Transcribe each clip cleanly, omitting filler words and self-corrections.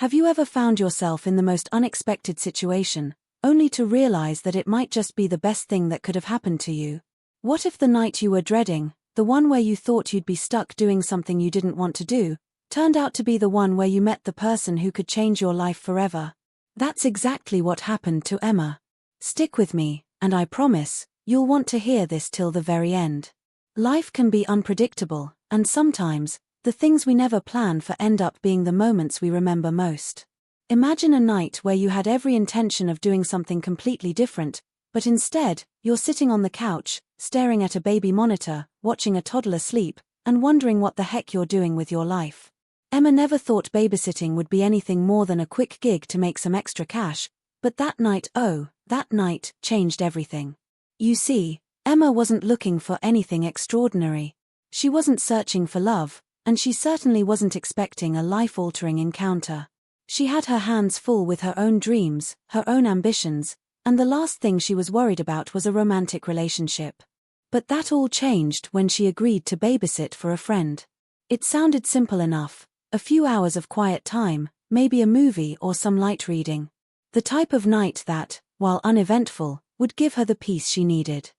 Have you ever found yourself in the most unexpected situation, only to realize that it might just be the best thing that could have happened to you? What if the night you were dreading, the one where you thought you'd be stuck doing something you didn't want to do, turned out to be the one where you met the person who could change your life forever? That's exactly what happened to Emma. Stick with me, and I promise, you'll want to hear this till the very end. Life can be unpredictable, and sometimes, the things we never plan for end up being the moments we remember most. Imagine a night where you had every intention of doing something completely different, but instead, you're sitting on the couch, staring at a baby monitor, watching a toddler sleep, and wondering what the heck you're doing with your life. Emma never thought babysitting would be anything more than a quick gig to make some extra cash, but that night, changed everything. You see, Emma wasn't looking for anything extraordinary. She wasn't searching for love, and she certainly wasn't expecting a life-altering encounter. She had her hands full with her own dreams, her own ambitions, and the last thing she was worried about was a romantic relationship. But that all changed when she agreed to babysit for a friend. It sounded simple enough, a few hours of quiet time, maybe a movie or some light reading. The type of night that, while uneventful, would give her the peace she needed.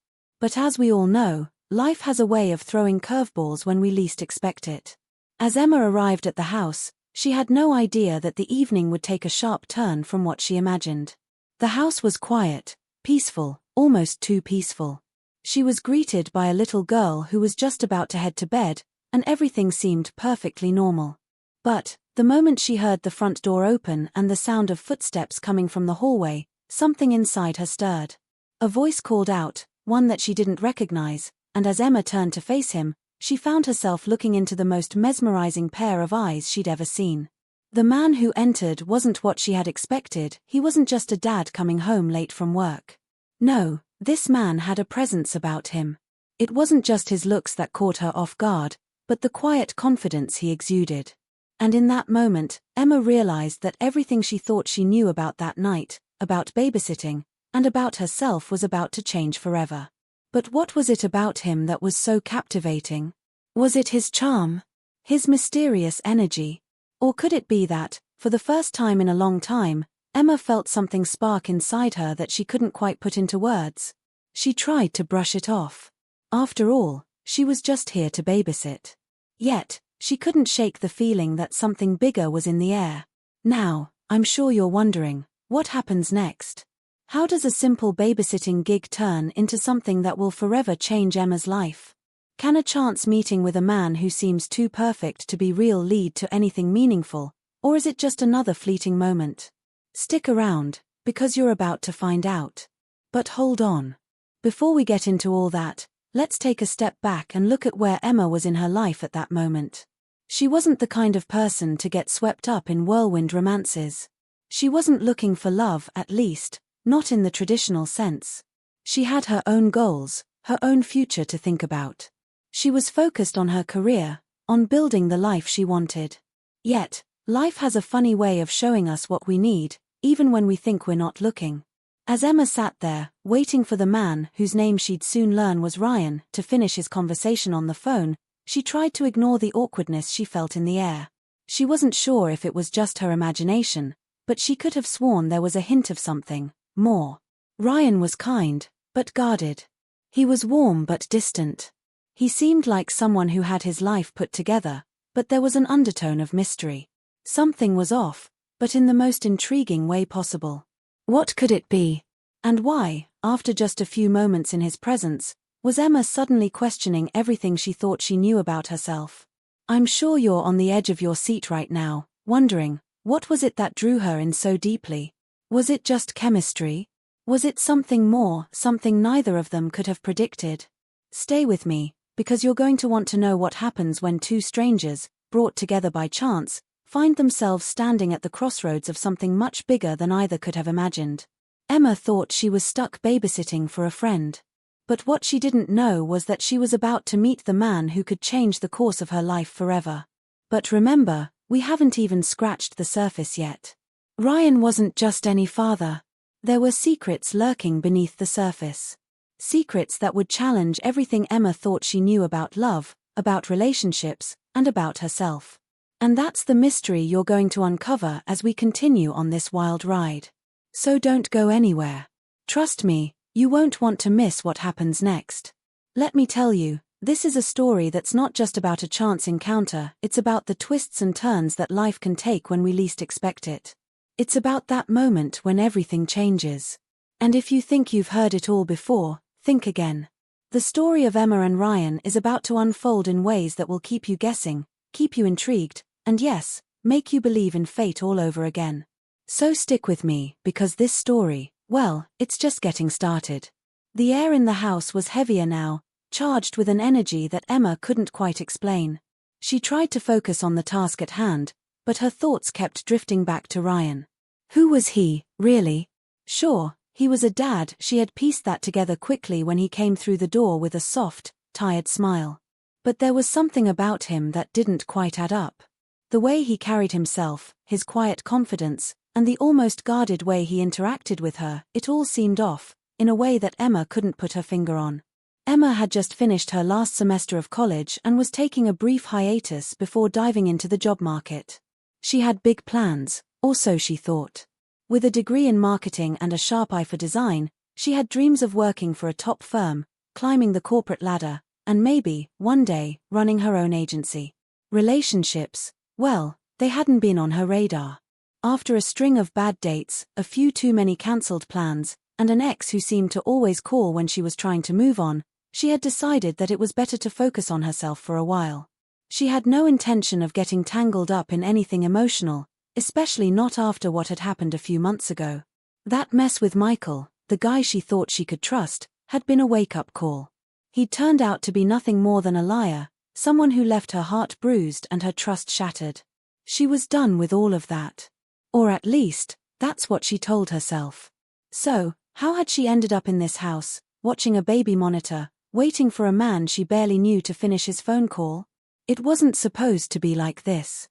But as we all know, life has a way of throwing curveballs when we least expect it. As Emma arrived at the house, she had no idea that the evening would take a sharp turn from what she imagined. The house was quiet, peaceful, almost too peaceful. She was greeted by a little girl who was just about to head to bed, and everything seemed perfectly normal. But, the moment she heard the front door open and the sound of footsteps coming from the hallway, something inside her stirred. A voice called out, one that she didn't recognize, and as Emma turned to face him, she found herself looking into the most mesmerizing pair of eyes she'd ever seen. The man who entered wasn't what she had expected. He wasn't just a dad coming home late from work. No, this man had a presence about him. It wasn't just his looks that caught her off guard, but the quiet confidence he exuded. And in that moment, Emma realized that everything she thought she knew about that night, about babysitting, and about herself was about to change forever. But what was it about him that was so captivating? Was it his charm? His mysterious energy? Or could it be that, for the first time in a long time, Emma felt something spark inside her that she couldn't quite put into words? She tried to brush it off. After all, she was just here to babysit. Yet, she couldn't shake the feeling that something bigger was in the air. Now, I'm sure you're wondering, what happens next? How does a simple babysitting gig turn into something that will forever change Emma's life? Can a chance meeting with a man who seems too perfect to be real lead to anything meaningful, or is it just another fleeting moment? Stick around, because you're about to find out. But hold on. Before we get into all that, let's take a step back and look at where Emma was in her life at that moment. She wasn't the kind of person to get swept up in whirlwind romances. She wasn't looking for love, at least, not in the traditional sense. She had her own goals, her own future to think about. She was focused on her career, on building the life she wanted. Yet, life has a funny way of showing us what we need, even when we think we're not looking. As Emma sat there, waiting for the man, whose name she'd soon learn was Ryan, to finish his conversation on the phone, she tried to ignore the awkwardness she felt in the air. She wasn't sure if it was just her imagination, but she could have sworn there was a hint of something more. Ryan was kind, but guarded. He was warm but distant. He seemed like someone who had his life put together, but there was an undertone of mystery. Something was off, but in the most intriguing way possible. What could it be? And why, after just a few moments in his presence, was Emma suddenly questioning everything she thought she knew about herself? I'm sure you're on the edge of your seat right now, wondering, what was it that drew her in so deeply? Was it just chemistry? Was it something more, something neither of them could have predicted? Stay with me, because you're going to want to know what happens when two strangers, brought together by chance, find themselves standing at the crossroads of something much bigger than either could have imagined. Emma thought she was stuck babysitting for a friend. But what she didn't know was that she was about to meet the man who could change the course of her life forever. But remember, we haven't even scratched the surface yet. Ryan wasn't just any father. There were secrets lurking beneath the surface. Secrets that would challenge everything Emma thought she knew about love, about relationships, and about herself. And that's the mystery you're going to uncover as we continue on this wild ride. So don't go anywhere. Trust me, you won't want to miss what happens next. Let me tell you, this is a story that's not just about a chance encounter, it's about the twists and turns that life can take when we least expect it. It's about that moment when everything changes. And if you think you've heard it all before, think again. The story of Emma and Ryan is about to unfold in ways that will keep you guessing, keep you intrigued, and yes, make you believe in fate all over again. So stick with me, because this story, well, it's just getting started. The air in the house was heavier now, charged with an energy that Emma couldn't quite explain. She tried to focus on the task at hand, but her thoughts kept drifting back to Ryan. Who was he, really? Sure, he was a dad. She had pieced that together quickly when he came through the door with a soft, tired smile. But there was something about him that didn't quite add up. The way he carried himself, his quiet confidence, and the almost guarded way he interacted with her, it all seemed off, in a way that Emma couldn't put her finger on. Emma had just finished her last semester of college and was taking a brief hiatus before diving into the job market. She had big plans, or so she thought. With a degree in marketing and a sharp eye for design, she had dreams of working for a top firm, climbing the corporate ladder, and maybe, one day, running her own agency. Relationships, well, they hadn't been on her radar. After a string of bad dates, a few too many cancelled plans, and an ex who seemed to always call when she was trying to move on, she had decided that it was better to focus on herself for a while. She had no intention of getting tangled up in anything emotional, especially not after what had happened a few months ago. That mess with Michael, the guy she thought she could trust, had been a wake-up call. He'd turned out to be nothing more than a liar, someone who left her heart bruised and her trust shattered. She was done with all of that. Or at least, that's what she told herself. So, how had she ended up in this house, watching a baby monitor, waiting for a man she barely knew to finish his phone call? It wasn't supposed to be like this.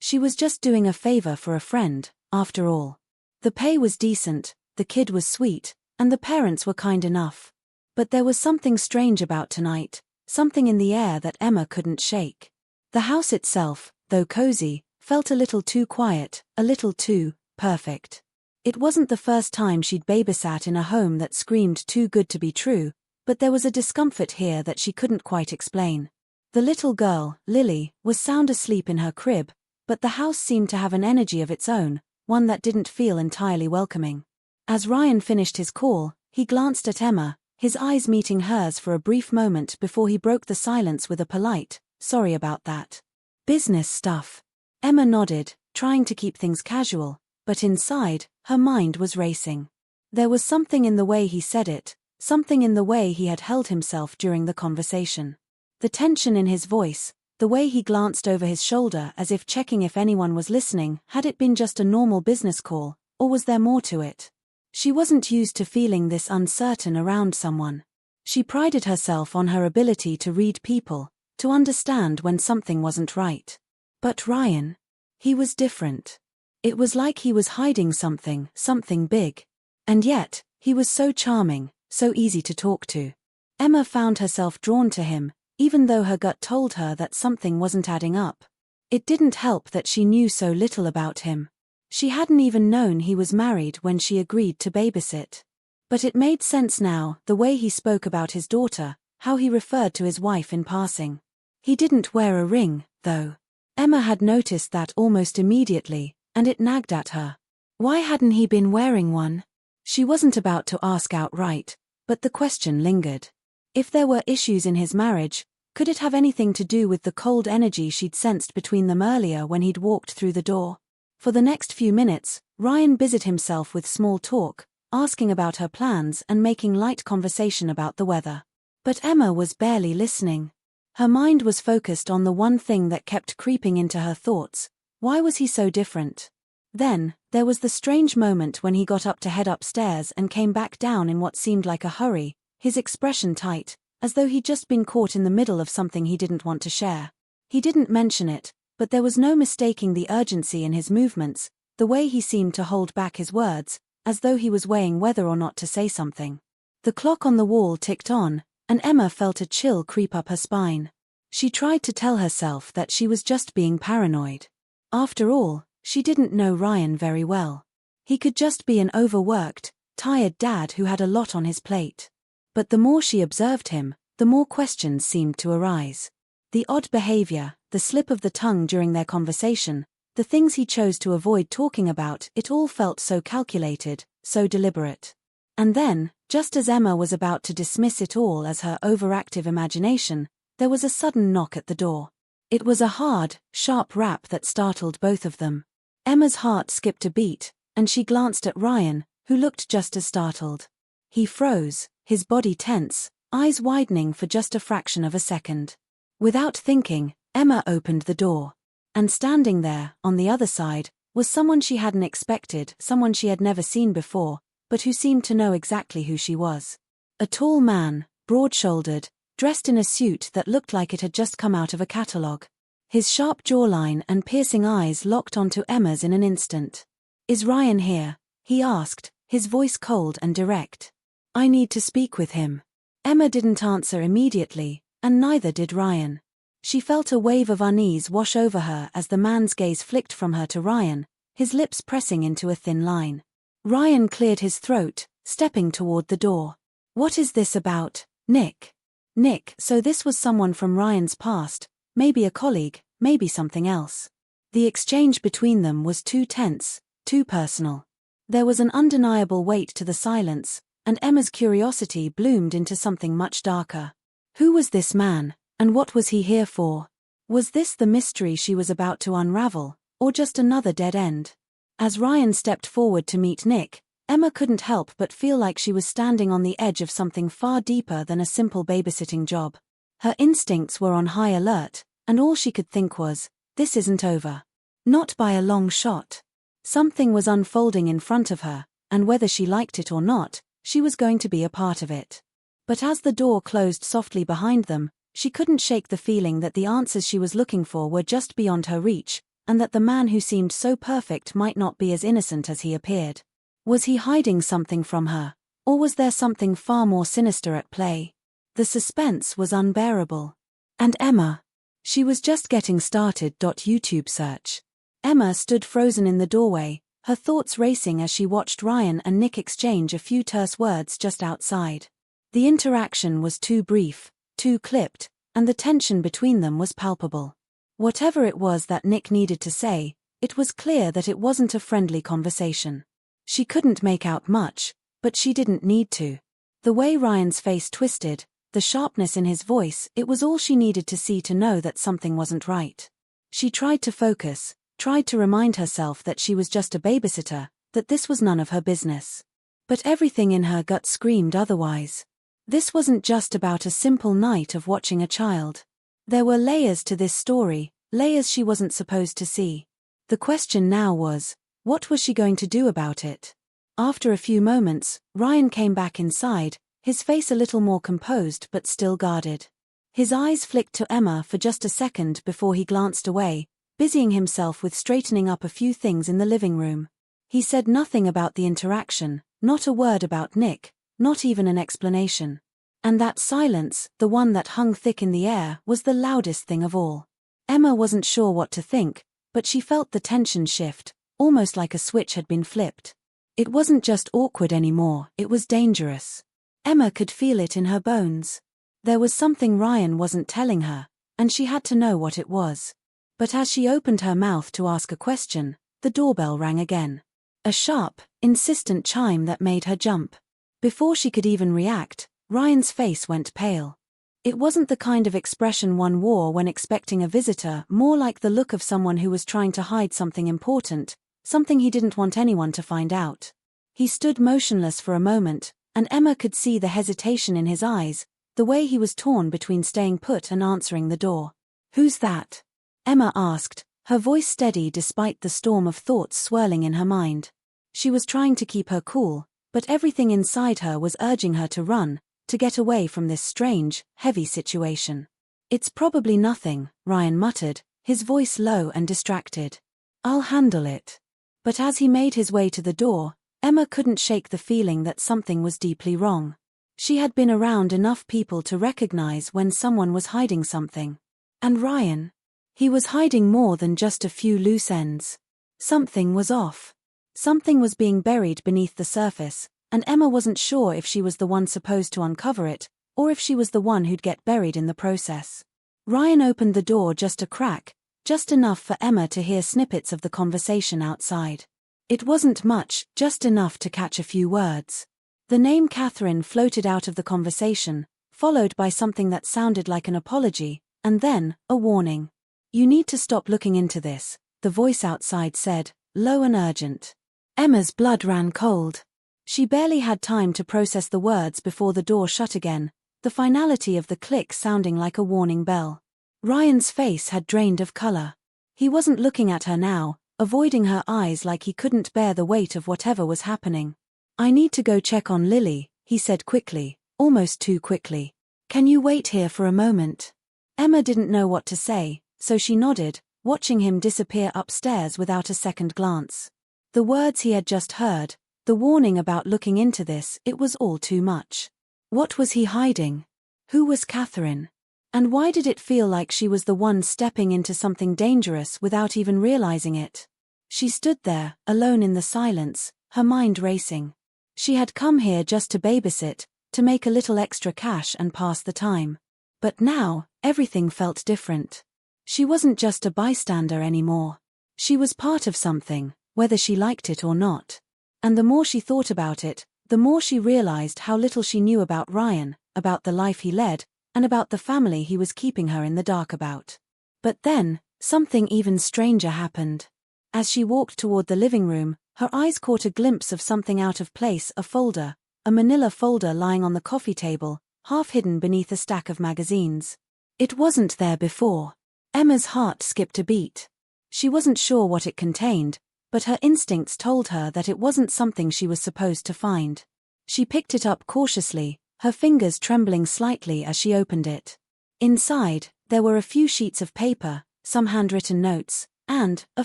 She was just doing a favor for a friend, after all. The pay was decent, the kid was sweet, and the parents were kind enough. But there was something strange about tonight, something in the air that Emma couldn't shake. The house itself, though cozy, felt a little too quiet, a little too perfect. It wasn't the first time she'd babysat in a home that screamed too good to be true, but there was a discomfort here that she couldn't quite explain. The little girl, Lily, was sound asleep in her crib, but the house seemed to have an energy of its own, one that didn't feel entirely welcoming. As Ryan finished his call, he glanced at Emma, his eyes meeting hers for a brief moment before he broke the silence with a polite, "Sorry about that." "Business stuff." Emma nodded, trying to keep things casual, but inside, her mind was racing. There was something in the way he said it, something in the way he had held himself during the conversation. The tension in his voice, the way he glanced over his shoulder as if checking if anyone was listening. Had it been just a normal business call, or was there more to it? She wasn't used to feeling this uncertain around someone. She prided herself on her ability to read people, to understand when something wasn't right. But Ryan, he was different. It was like he was hiding something, something big. And yet, he was so charming, so easy to talk to. Emma found herself drawn to him, even though her gut told her that something wasn't adding up. It didn't help that she knew so little about him. She hadn't even known he was married when she agreed to babysit. But it made sense now, the way he spoke about his daughter, how he referred to his wife in passing. He didn't wear a ring, though. Emma had noticed that almost immediately, and it nagged at her. Why hadn't he been wearing one? She wasn't about to ask outright, but the question lingered. If there were issues in his marriage, could it have anything to do with the cold energy she'd sensed between them earlier when he'd walked through the door? For the next few minutes, Ryan busied himself with small talk, asking about her plans and making light conversation about the weather. But Emma was barely listening. Her mind was focused on the one thing that kept creeping into her thoughts. Why was he so different? Then, there was the strange moment when he got up to head upstairs and came back down in what seemed like a hurry, his expression tight, as though he'd just been caught in the middle of something he didn't want to share. He didn't mention it, but there was no mistaking the urgency in his movements, the way he seemed to hold back his words, as though he was weighing whether or not to say something. The clock on the wall ticked on, and Emma felt a chill creep up her spine. She tried to tell herself that she was just being paranoid. After all, she didn't know Ryan very well. He could just be an overworked, tired dad who had a lot on his plate. But the more she observed him, the more questions seemed to arise. The odd behavior, the slip of the tongue during their conversation, the things he chose to avoid talking about, it all felt so calculated, so deliberate. And then, just as Emma was about to dismiss it all as her overactive imagination, there was a sudden knock at the door. It was a hard, sharp rap that startled both of them. Emma's heart skipped a beat, and she glanced at Ryan, who looked just as startled. He froze, his body tense, eyes widening for just a fraction of a second. Without thinking, Emma opened the door. And standing there, on the other side, was someone she hadn't expected, someone she had never seen before, but who seemed to know exactly who she was. A tall man, broad-shouldered, dressed in a suit that looked like it had just come out of a catalogue. His sharp jawline and piercing eyes locked onto Emma's in an instant. "Is Ryan here?" he asked, his voice cold and direct. "I need to speak with him." Emma didn't answer immediately, and neither did Ryan. She felt a wave of unease wash over her as the man's gaze flicked from her to Ryan, his lips pressing into a thin line. Ryan cleared his throat, stepping toward the door. "What is this about, Nick?" Nick, so this was someone from Ryan's past, maybe a colleague, maybe something else. The exchange between them was too tense, too personal. There was an undeniable weight to the silence, and Emma's curiosity bloomed into something much darker. Who was this man, and what was he here for? Was this the mystery she was about to unravel, or just another dead end? As Ryan stepped forward to meet Nick, Emma couldn't help but feel like she was standing on the edge of something far deeper than a simple babysitting job. Her instincts were on high alert, and all she could think was, this isn't over. Not by a long shot. Something was unfolding in front of her, and whether she liked it or not, she was going to be a part of it. But as the door closed softly behind them, she couldn't shake the feeling that the answers she was looking for were just beyond her reach, and that the man who seemed so perfect might not be as innocent as he appeared. Was he hiding something from her, or was there something far more sinister at play? The suspense was unbearable. And Emma? She was just getting started. YouTube search. Emma stood frozen in the doorway, her thoughts racing as she watched Ryan and Nick exchange a few terse words just outside. The interaction was too brief, too clipped, and the tension between them was palpable. Whatever it was that Nick needed to say, it was clear that it wasn't a friendly conversation. She couldn't make out much, but she didn't need to. The way Ryan's face twisted, the sharpness in his voice, it was all she needed to see to know that something wasn't right. She tried to focus, tried to remind herself that she was just a babysitter, that this was none of her business. But everything in her gut screamed otherwise. This wasn't just about a simple night of watching a child. There were layers to this story, layers she wasn't supposed to see. The question now was, what was she going to do about it? After a few moments, Ryan came back inside, his face a little more composed but still guarded. His eyes flicked to Emma for just a second before he glanced away, busying himself with straightening up a few things in the living room. He said nothing about the interaction, not a word about Nick, not even an explanation. And that silence, the one that hung thick in the air, was the loudest thing of all. Emma wasn't sure what to think, but she felt the tension shift, almost like a switch had been flipped. It wasn't just awkward anymore, it was dangerous. Emma could feel it in her bones. There was something Ryan wasn't telling her, and she had to know what it was. But as she opened her mouth to ask a question, the doorbell rang again. A sharp, insistent chime that made her jump. Before she could even react, Ryan's face went pale. It wasn't the kind of expression one wore when expecting a visitor, more like the look of someone who was trying to hide something important, something he didn't want anyone to find out. He stood motionless for a moment, and Emma could see the hesitation in his eyes, the way he was torn between staying put and answering the door. "Who's that?" Emma asked, her voice steady despite the storm of thoughts swirling in her mind. She was trying to keep her cool, but everything inside her was urging her to run, to get away from this strange, heavy situation. "It's probably nothing," Ryan muttered, his voice low and distracted. "I'll handle it." But as he made his way to the door, Emma couldn't shake the feeling that something was deeply wrong. She had been around enough people to recognize when someone was hiding something. And Ryan? He was hiding more than just a few loose ends. Something was off. Something was being buried beneath the surface, and Emma wasn't sure if she was the one supposed to uncover it, or if she was the one who'd get buried in the process. Ryan opened the door just a crack, just enough for Emma to hear snippets of the conversation outside. It wasn't much, just enough to catch a few words. The name Catherine floated out of the conversation, followed by something that sounded like an apology, and then, a warning. "You need to stop looking into this," the voice outside said, low and urgent. Emma's blood ran cold. She barely had time to process the words before the door shut again, the finality of the click sounding like a warning bell. Ryan's face had drained of color. He wasn't looking at her now, avoiding her eyes like he couldn't bear the weight of whatever was happening. "I need to go check on Lily," he said quickly, almost too quickly. "Can you wait here for a moment?" Emma didn't know what to say, so she nodded, watching him disappear upstairs without a second glance. The words he had just heard, the warning about looking into this, it was all too much. What was he hiding? Who was Catherine? And why did it feel like she was the one stepping into something dangerous without even realizing it? She stood there, alone in the silence, her mind racing. She had come here just to babysit, to make a little extra cash and pass the time. But now, everything felt different. She wasn't just a bystander anymore. She was part of something, whether she liked it or not. And the more she thought about it, the more she realized how little she knew about Ryan, about the life he led, and about the family he was keeping her in the dark about. But then, something even stranger happened. As she walked toward the living room, her eyes caught a glimpse of something out of place, a folder, a manila folder lying on the coffee table, half hidden beneath a stack of magazines. It wasn't there before. Emma's heart skipped a beat. She wasn't sure what it contained, but her instincts told her that it wasn't something she was supposed to find. She picked it up cautiously, her fingers trembling slightly as she opened it. Inside, there were a few sheets of paper, some handwritten notes, and a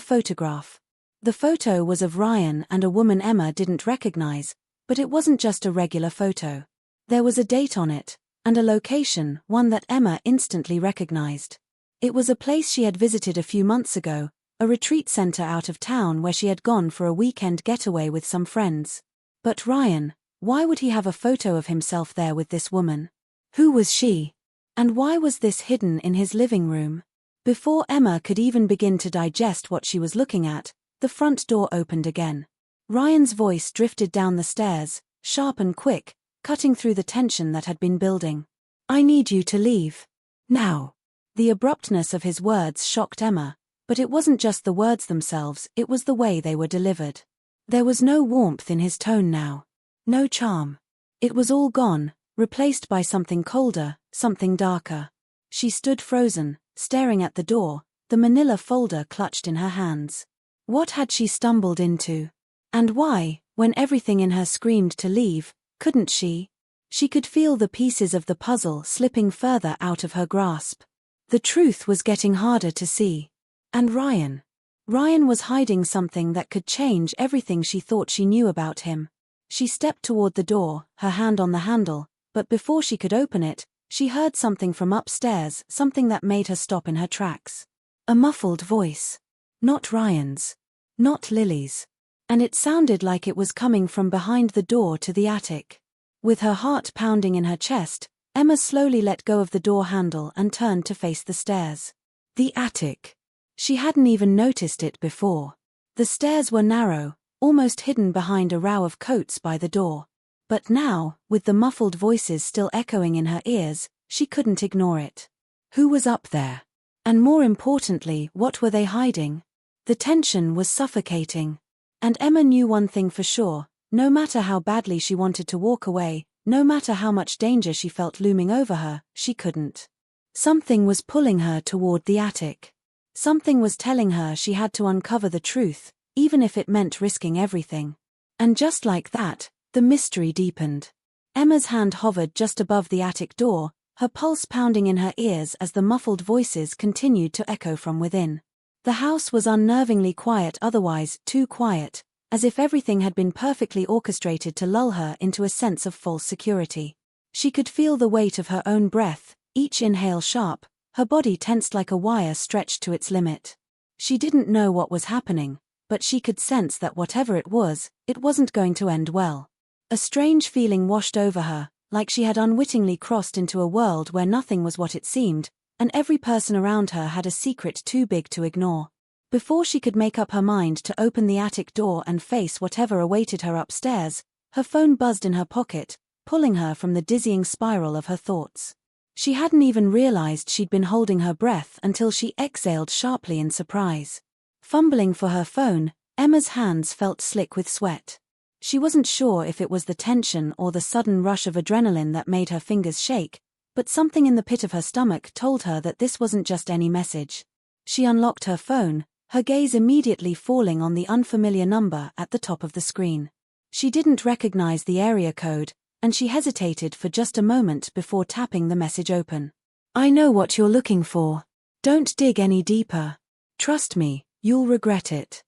photograph. The photo was of Ryan and a woman Emma didn't recognize, but it wasn't just a regular photo. There was a date on it, and a location, one that Emma instantly recognized. It was a place she had visited a few months ago, a retreat center out of town where she had gone for a weekend getaway with some friends. But Ryan, why would he have a photo of himself there with this woman? Who was she? And why was this hidden in his living room? Before Emma could even begin to digest what she was looking at, the front door opened again. Ryan's voice drifted down the stairs, sharp and quick, cutting through the tension that had been building. "I need you to leave. Now." The abruptness of his words shocked Emma, but it wasn't just the words themselves, it was the way they were delivered. There was no warmth in his tone now. No charm. It was all gone, replaced by something colder, something darker. She stood frozen, staring at the door, the manila folder clutched in her hands. What had she stumbled into? And why, when everything in her screamed to leave, couldn't she? She could feel the pieces of the puzzle slipping further out of her grasp. The truth was getting harder to see. And Ryan. Ryan was hiding something that could change everything she thought she knew about him. She stepped toward the door, her hand on the handle, but before she could open it, she heard something from upstairs, something that made her stop in her tracks. A muffled voice. Not Ryan's. Not Lily's. And it sounded like it was coming from behind the door to the attic. With her heart pounding in her chest, Emma slowly let go of the door handle and turned to face the stairs. The attic. She hadn't even noticed it before. The stairs were narrow, almost hidden behind a row of coats by the door. But now, with the muffled voices still echoing in her ears, she couldn't ignore it. Who was up there? And more importantly, what were they hiding? The tension was suffocating. And Emma knew one thing for sure, no matter how badly she wanted to walk away, no matter how much danger she felt looming over her, she couldn't. Something was pulling her toward the attic. Something was telling her she had to uncover the truth, even if it meant risking everything. And just like that, the mystery deepened. Emma's hand hovered just above the attic door, her pulse pounding in her ears as the muffled voices continued to echo from within. The house was unnervingly quiet, otherwise too quiet, as if everything had been perfectly orchestrated to lull her into a sense of false security. She could feel the weight of her own breath, each inhale sharp, Her body tensed like a wire stretched to its limit. She didn't know what was happening, but she could sense that whatever it wasn't going to end well. A strange feeling washed over her, like she had unwittingly crossed into a world where nothing was what it seemed, and every person around her had a secret too big to ignore. Before she could make up her mind to open the attic door and face whatever awaited her upstairs, her phone buzzed in her pocket, pulling her from the dizzying spiral of her thoughts. She hadn't even realized she'd been holding her breath until she exhaled sharply in surprise. Fumbling for her phone, Emma's hands felt slick with sweat. She wasn't sure if it was the tension or the sudden rush of adrenaline that made her fingers shake, but something in the pit of her stomach told her that this wasn't just any message. She unlocked her phone, her gaze immediately falling on the unfamiliar number at the top of the screen. She didn't recognize the area code, and she hesitated for just a moment before tapping the message open. "I know what you're looking for. Don't dig any deeper. Trust me, you'll regret it."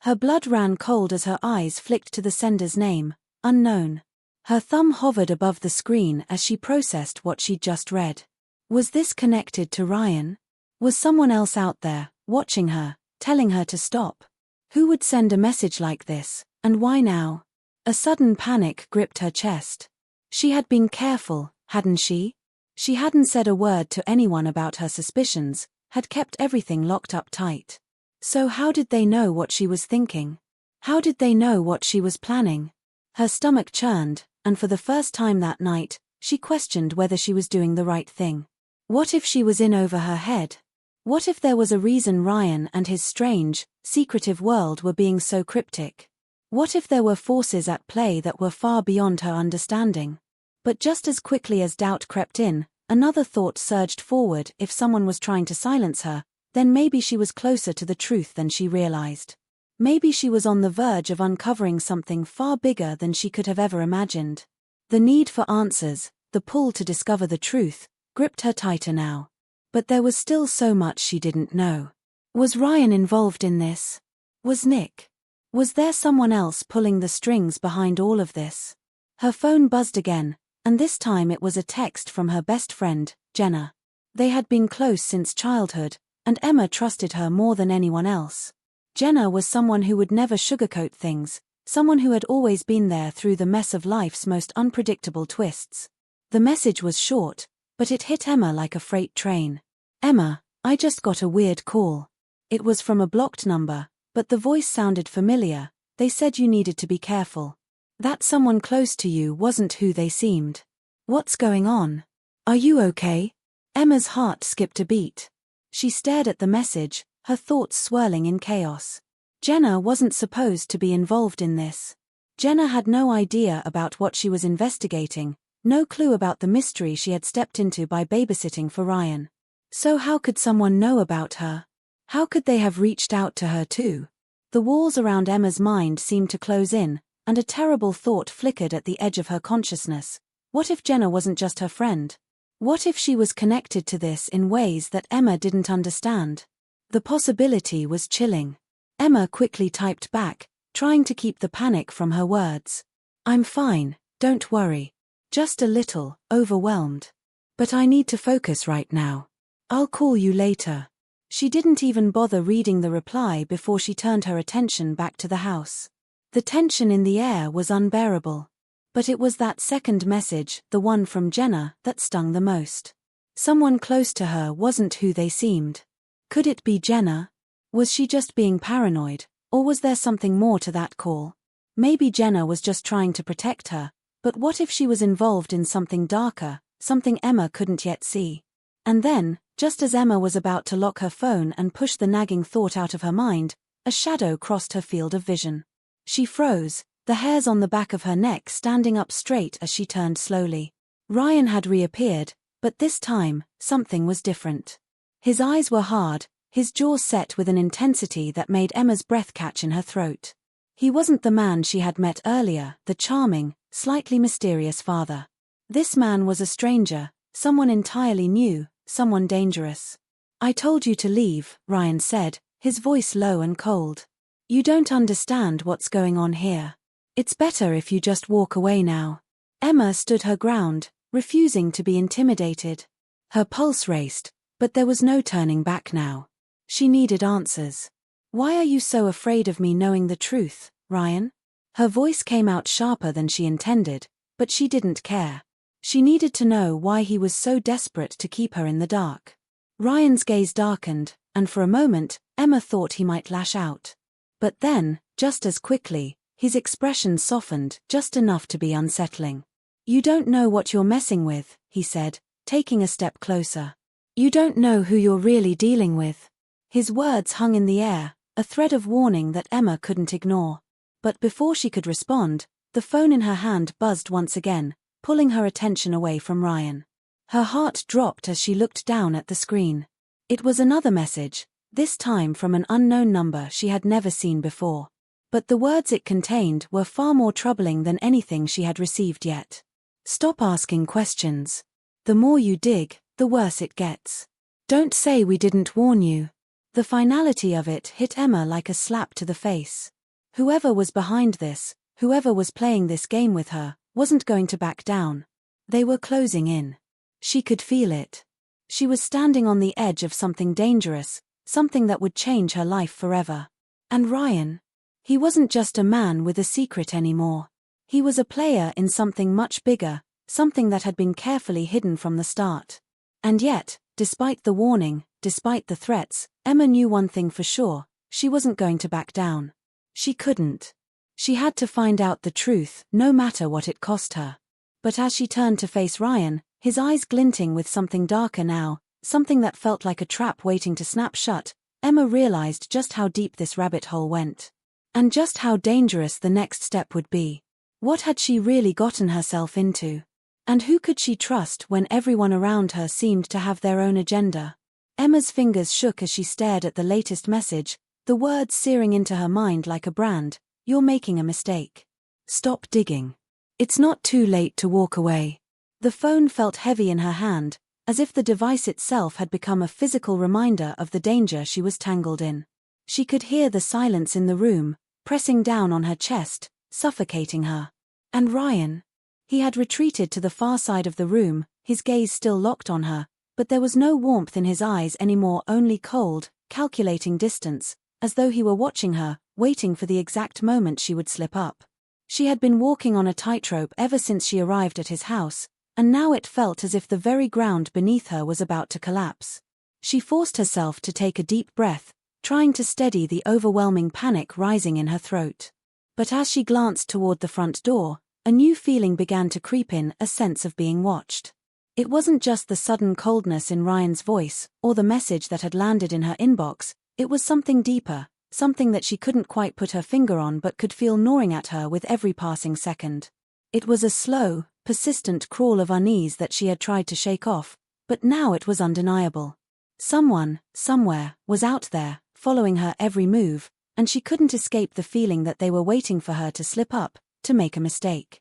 Her blood ran cold as her eyes flicked to the sender's name, unknown. Her thumb hovered above the screen as she processed what she'd just read. Was this connected to Ryan? Was someone else out there, watching her, telling her to stop? Who would send a message like this, and why now? A sudden panic gripped her chest. She had been careful, hadn't she? She hadn't said a word to anyone about her suspicions, had kept everything locked up tight. So how did they know what she was thinking? How did they know what she was planning? Her stomach churned, and for the first time that night, she questioned whether she was doing the right thing. What if she was in over her head? What if there was a reason Ryan and his strange, secretive world were being so cryptic? What if there were forces at play that were far beyond her understanding? But just as quickly as doubt crept in, another thought surged forward. If someone was trying to silence her, then maybe she was closer to the truth than she realized. Maybe she was on the verge of uncovering something far bigger than she could have ever imagined. The need for answers, the pull to discover the truth, gripped her tighter now. But there was still so much she didn't know. Was Ryan involved in this? Was Nick? Was there someone else pulling the strings behind all of this? Her phone buzzed again, and this time it was a text from her best friend, Jenna. They had been close since childhood, and Emma trusted her more than anyone else. Jenna was someone who would never sugarcoat things, someone who had always been there through the mess of life's most unpredictable twists. The message was short, but it hit Emma like a freight train. "Emma, I just got a weird call." It was from a blocked number, but the voice sounded familiar. "They said you needed to be careful. That someone close to you wasn't who they seemed. What's going on? Are you okay?" Emma's heart skipped a beat. She stared at the message, her thoughts swirling in chaos. Jenna wasn't supposed to be involved in this. Jenna had no idea about what she was investigating, no clue about the mystery she had stepped into by babysitting for Ryan. So how could someone know about her? How could they have reached out to her too? The walls around Emma's mind seemed to close in, and a terrible thought flickered at the edge of her consciousness. What if Jenna wasn't just her friend? What if she was connected to this in ways that Emma didn't understand? The possibility was chilling. Emma quickly typed back, trying to keep the panic from her words. "I'm fine, don't worry. Just a little overwhelmed. But I need to focus right now. I'll call you later." She didn't even bother reading the reply before she turned her attention back to the house. The tension in the air was unbearable. But it was that second message, the one from Jenna, that stung the most. Someone close to her wasn't who they seemed. Could it be Jenna? Was she just being paranoid, or was there something more to that call? Maybe Jenna was just trying to protect her, but what if she was involved in something darker, something Emma couldn't yet see? And then, just as Emma was about to lock her phone and push the nagging thought out of her mind, a shadow crossed her field of vision. She froze, the hairs on the back of her neck standing up straight as she turned slowly. Ryan had reappeared, but this time, something was different. His eyes were hard, his jaw set with an intensity that made Emma's breath catch in her throat. He wasn't the man she had met earlier, the charming, slightly mysterious father. This man was a stranger, someone entirely new, someone dangerous. "I told you to leave," Ryan said, his voice low and cold. "You don't understand what's going on here. It's better if you just walk away now." Emma stood her ground, refusing to be intimidated. Her pulse raced, But there was no turning back now. She needed answers. "Why are you so afraid of me knowing the truth, Ryan?" Her voice came out sharper than she intended, but she didn't care. She needed to know why he was so desperate to keep her in the dark. Ryan's gaze darkened, and for a moment, Emma thought he might lash out. But then, just as quickly, his expression softened just enough to be unsettling. "You don't know what you're messing with," he said, taking a step closer. "You don't know who you're really dealing with." His words hung in the air, a thread of warning that Emma couldn't ignore. But before she could respond, the phone in her hand buzzed once again, pulling her attention away from Ryan. Her heart dropped as she looked down at the screen. It was another message, this time from an unknown number she had never seen before. But the words it contained were far more troubling than anything she had received yet. "Stop asking questions. The more you dig, the worse it gets. Don't say we didn't warn you." The finality of it hit Emma like a slap to the face. Whoever was behind this, whoever was playing this game with her, wasn't going to back down. They were closing in. She could feel it. She was standing on the edge of something dangerous, something that would change her life forever. And Ryan? He wasn't just a man with a secret anymore. He was a player in something much bigger, something that had been carefully hidden from the start. And yet, despite the warning, despite the threats, Emma knew one thing for sure: she wasn't going to back down. She couldn't. She had to find out the truth, no matter what it cost her. But as she turned to face Ryan, his eyes glinting with something darker now, something that felt like a trap waiting to snap shut, Emma realized just how deep this rabbit hole went. And just how dangerous the next step would be. What had she really gotten herself into? And who could she trust when everyone around her seemed to have their own agenda? Emma's fingers shook as she stared at the latest message, the words searing into her mind like a brand: "You're making a mistake. Stop digging. It's not too late to walk away." The phone felt heavy in her hand, as if the device itself had become a physical reminder of the danger she was tangled in. She could hear the silence in the room, pressing down on her chest, suffocating her. And Ryan? He had retreated to the far side of the room, his gaze still locked on her, but there was no warmth in his eyes anymore, only cold, calculating distance, as though he were watching her, waiting for the exact moment she would slip up. She had been walking on a tightrope ever since she arrived at his house, and now it felt as if the very ground beneath her was about to collapse. She forced herself to take a deep breath, trying to steady the overwhelming panic rising in her throat. But as she glanced toward the front door, a new feeling began to creep in, a sense of being watched. It wasn't just the sudden coldness in Ryan's voice, or the message that had landed in her inbox, it was something deeper, something that she couldn't quite put her finger on but could feel gnawing at her with every passing second. It was a slow, persistent crawl of unease that she had tried to shake off, but now it was undeniable. Someone, somewhere, was out there, following her every move, and she couldn't escape the feeling that they were waiting for her to slip up, to make a mistake.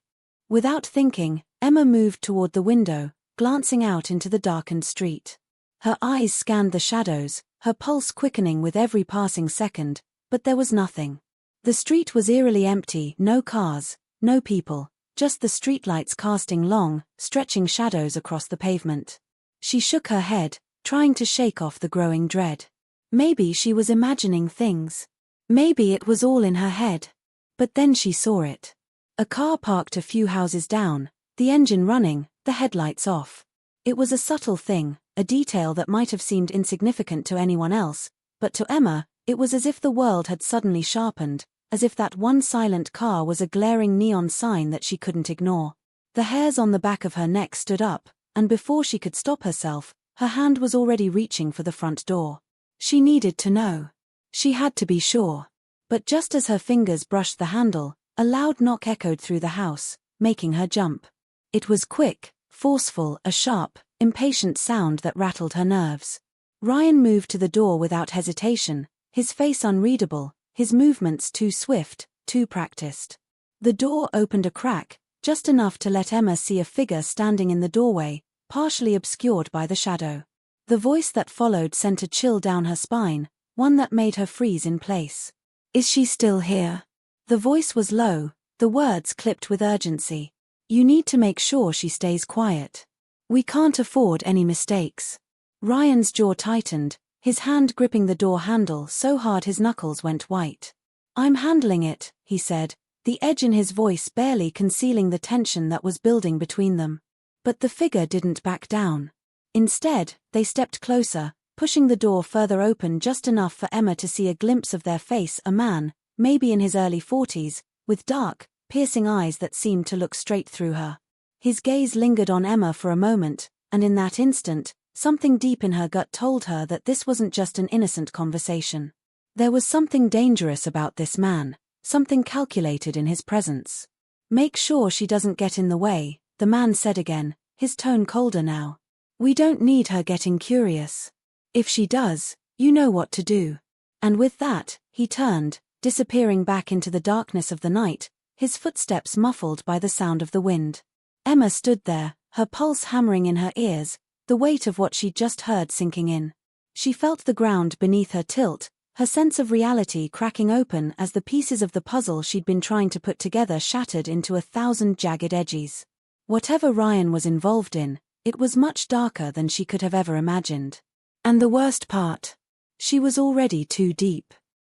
Without thinking, Emma moved toward the window, glancing out into the darkened street. Her eyes scanned the shadows, her pulse quickening with every passing second, but there was nothing. The street was eerily empty, no cars, no people, just the streetlights casting long, stretching shadows across the pavement. She shook her head, trying to shake off the growing dread. Maybe she was imagining things. Maybe it was all in her head. But then she saw it. A car parked a few houses down, the engine running, the headlights off. It was a subtle thing, a detail that might have seemed insignificant to anyone else, but to Emma, it was as if the world had suddenly sharpened, as if that one silent car was a glaring neon sign that she couldn't ignore. The hairs on the back of her neck stood up, and before she could stop herself, her hand was already reaching for the front door. She needed to know. She had to be sure. But just as her fingers brushed the handle, a loud knock echoed through the house, making her jump. It was quick, forceful, a sharp, impatient sound that rattled her nerves. Ryan moved to the door without hesitation, his face unreadable, his movements too swift, too practiced. The door opened a crack, just enough to let Emma see a figure standing in the doorway, partially obscured by the shadow. The voice that followed sent a chill down her spine, one that made her freeze in place. "Is she still here?" The voice was low, the words clipped with urgency. "You need to make sure she stays quiet. We can't afford any mistakes." Ryan's jaw tightened, his hand gripping the door handle so hard his knuckles went white. "I'm handling it," he said, the edge in his voice barely concealing the tension that was building between them. But the figure didn't back down. Instead, they stepped closer, pushing the door further open just enough for Emma to see a glimpse of their face, a man, maybe in his early 40s, with dark, piercing eyes that seemed to look straight through her. His gaze lingered on Emma for a moment, and in that instant, something deep in her gut told her that this wasn't just an innocent conversation. There was something dangerous about this man, something calculated in his presence. "Make sure she doesn't get in the way," the man said again, his tone colder now. "We don't need her getting curious. If she does, you know what to do." And with that, he turned, disappearing back into the darkness of the night, his footsteps muffled by the sound of the wind. Emma stood there, her pulse hammering in her ears, the weight of what she'd just heard sinking in. She felt the ground beneath her tilt, her sense of reality cracking open as the pieces of the puzzle she'd been trying to put together shattered into 1,000 jagged edges. Whatever Ryan was involved in, it was much darker than she could have ever imagined. And the worst part? She was already too deep.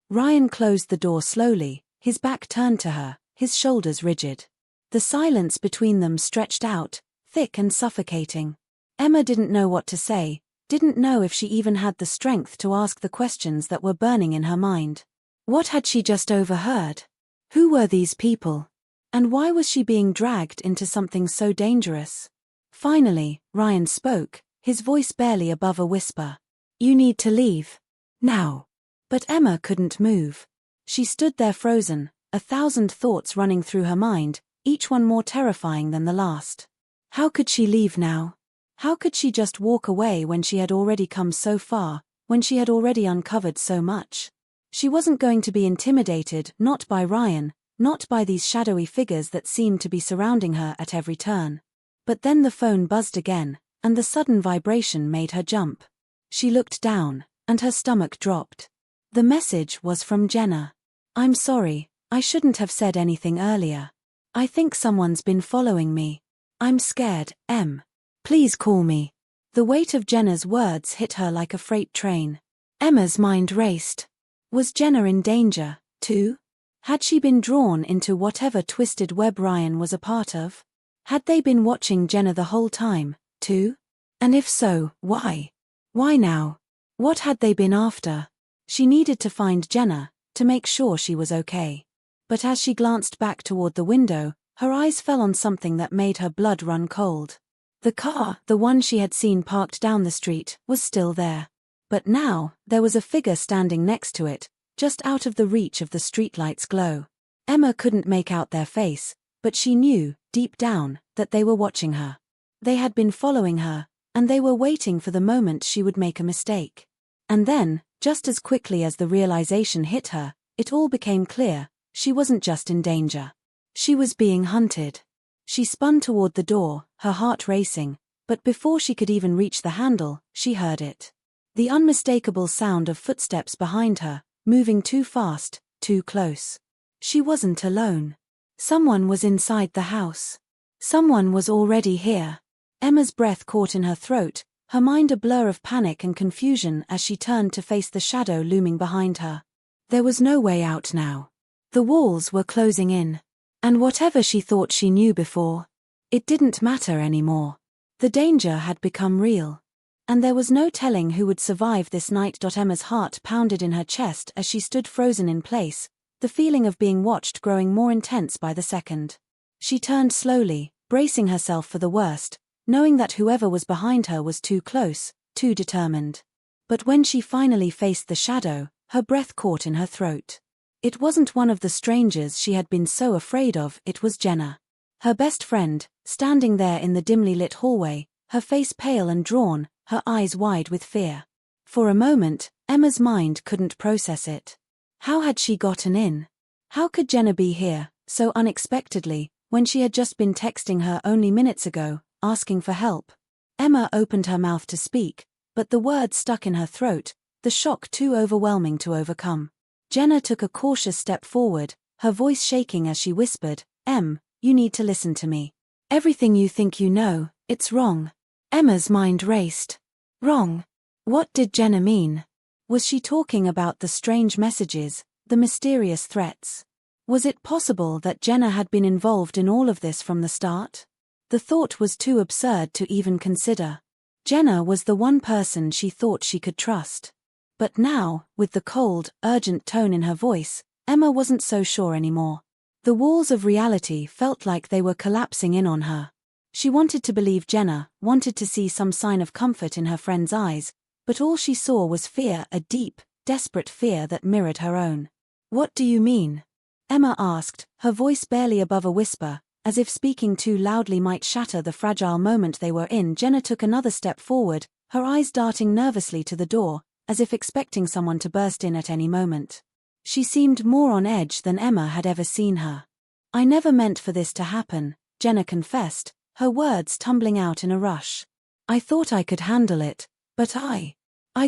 Ryan closed the door slowly, his back turned to her, his shoulders rigid. The silence between them stretched out, thick and suffocating. Emma didn't know what to say, didn't know if she even had the strength to ask the questions that were burning in her mind. What had she just overheard? Who were these people? And why was she being dragged into something so dangerous? Finally, Ryan spoke, his voice barely above a whisper. "You need to leave. Now." But Emma couldn't move. She stood there frozen, 1,000 thoughts running through her mind, each one more terrifying than the last. How could she leave now? How could she just walk away when she had already come so far, when she had already uncovered so much? She wasn't going to be intimidated, not by Ryan, not by these shadowy figures that seemed to be surrounding her at every turn. But then the phone buzzed again, and the sudden vibration made her jump. She looked down, and her stomach dropped. The message was from Jenna. "I'm sorry, I shouldn't have said anything earlier. I think someone's been following me. I'm scared, Em. Please call me." The weight of Jenna's words hit her like a freight train. Emma's mind raced. Was Jenna in danger, too? Had she been drawn into whatever twisted web Ryan was a part of? Had they been watching Jenna the whole time, too? And if so, why? Why now? What had they been after? She needed to find Jenna, to make sure she was okay. But as she glanced back toward the window, her eyes fell on something that made her blood run cold. The car, the one she had seen parked down the street, was still there. But now, there was a figure standing next to it, just out of the reach of the streetlight's glow. Emma couldn't make out their face, but she knew, deep down, that they were watching her. They had been following her, and they were waiting for the moment she would make a mistake. And then, just as quickly as the realization hit her, it all became clear: she wasn't just in danger. She was being hunted. She spun toward the door, her heart racing, but before she could even reach the handle, she heard it. The unmistakable sound of footsteps behind her, moving too fast, too close. She wasn't alone. Someone was inside the house. Someone was already here. Emma's breath caught in her throat, her mind a blur of panic and confusion as she turned to face the shadow looming behind her. There was no way out now. The walls were closing in. And whatever she thought she knew before, it didn't matter anymore. The danger had become real. And there was no telling who would survive this night. Emma's heart pounded in her chest as she stood frozen in place, the feeling of being watched growing more intense by the second. She turned slowly, bracing herself for the worst, knowing that whoever was behind her was too close, too determined. But when she finally faced the shadow, her breath caught in her throat. It wasn't one of the strangers she had been so afraid of, it was Jenna. Her best friend, standing there in the dimly lit hallway, her face pale and drawn, her eyes wide with fear. For a moment, Emma's mind couldn't process it. How had she gotten in? How could Jenna be here, so unexpectedly, when she had just been texting her only minutes ago, asking for help? Emma opened her mouth to speak, but the words stuck in her throat, the shock too overwhelming to overcome. Jenna took a cautious step forward, her voice shaking as she whispered, "Em, you need to listen to me. Everything you think you know, it's wrong." Emma's mind raced. Wrong? What did Jenna mean? Was she talking about the strange messages, the mysterious threats? Was it possible that Jenna had been involved in all of this from the start? The thought was too absurd to even consider. Jenna was the one person she thought she could trust. But now, with the cold, urgent tone in her voice, Emma wasn't so sure anymore. The walls of reality felt like they were collapsing in on her. She wanted to believe Jenna, wanted to see some sign of comfort in her friend's eyes, but all she saw was fear, a deep, desperate fear that mirrored her own. "What do you mean?" Emma asked, her voice barely above a whisper, as if speaking too loudly might shatter the fragile moment they were in. Jenna took another step forward, her eyes darting nervously to the door, as if expecting someone to burst in at any moment. She seemed more on edge than Emma had ever seen her. "I never meant for this to happen," Jenna confessed, her words tumbling out in a rush. "I thought I could handle it, but I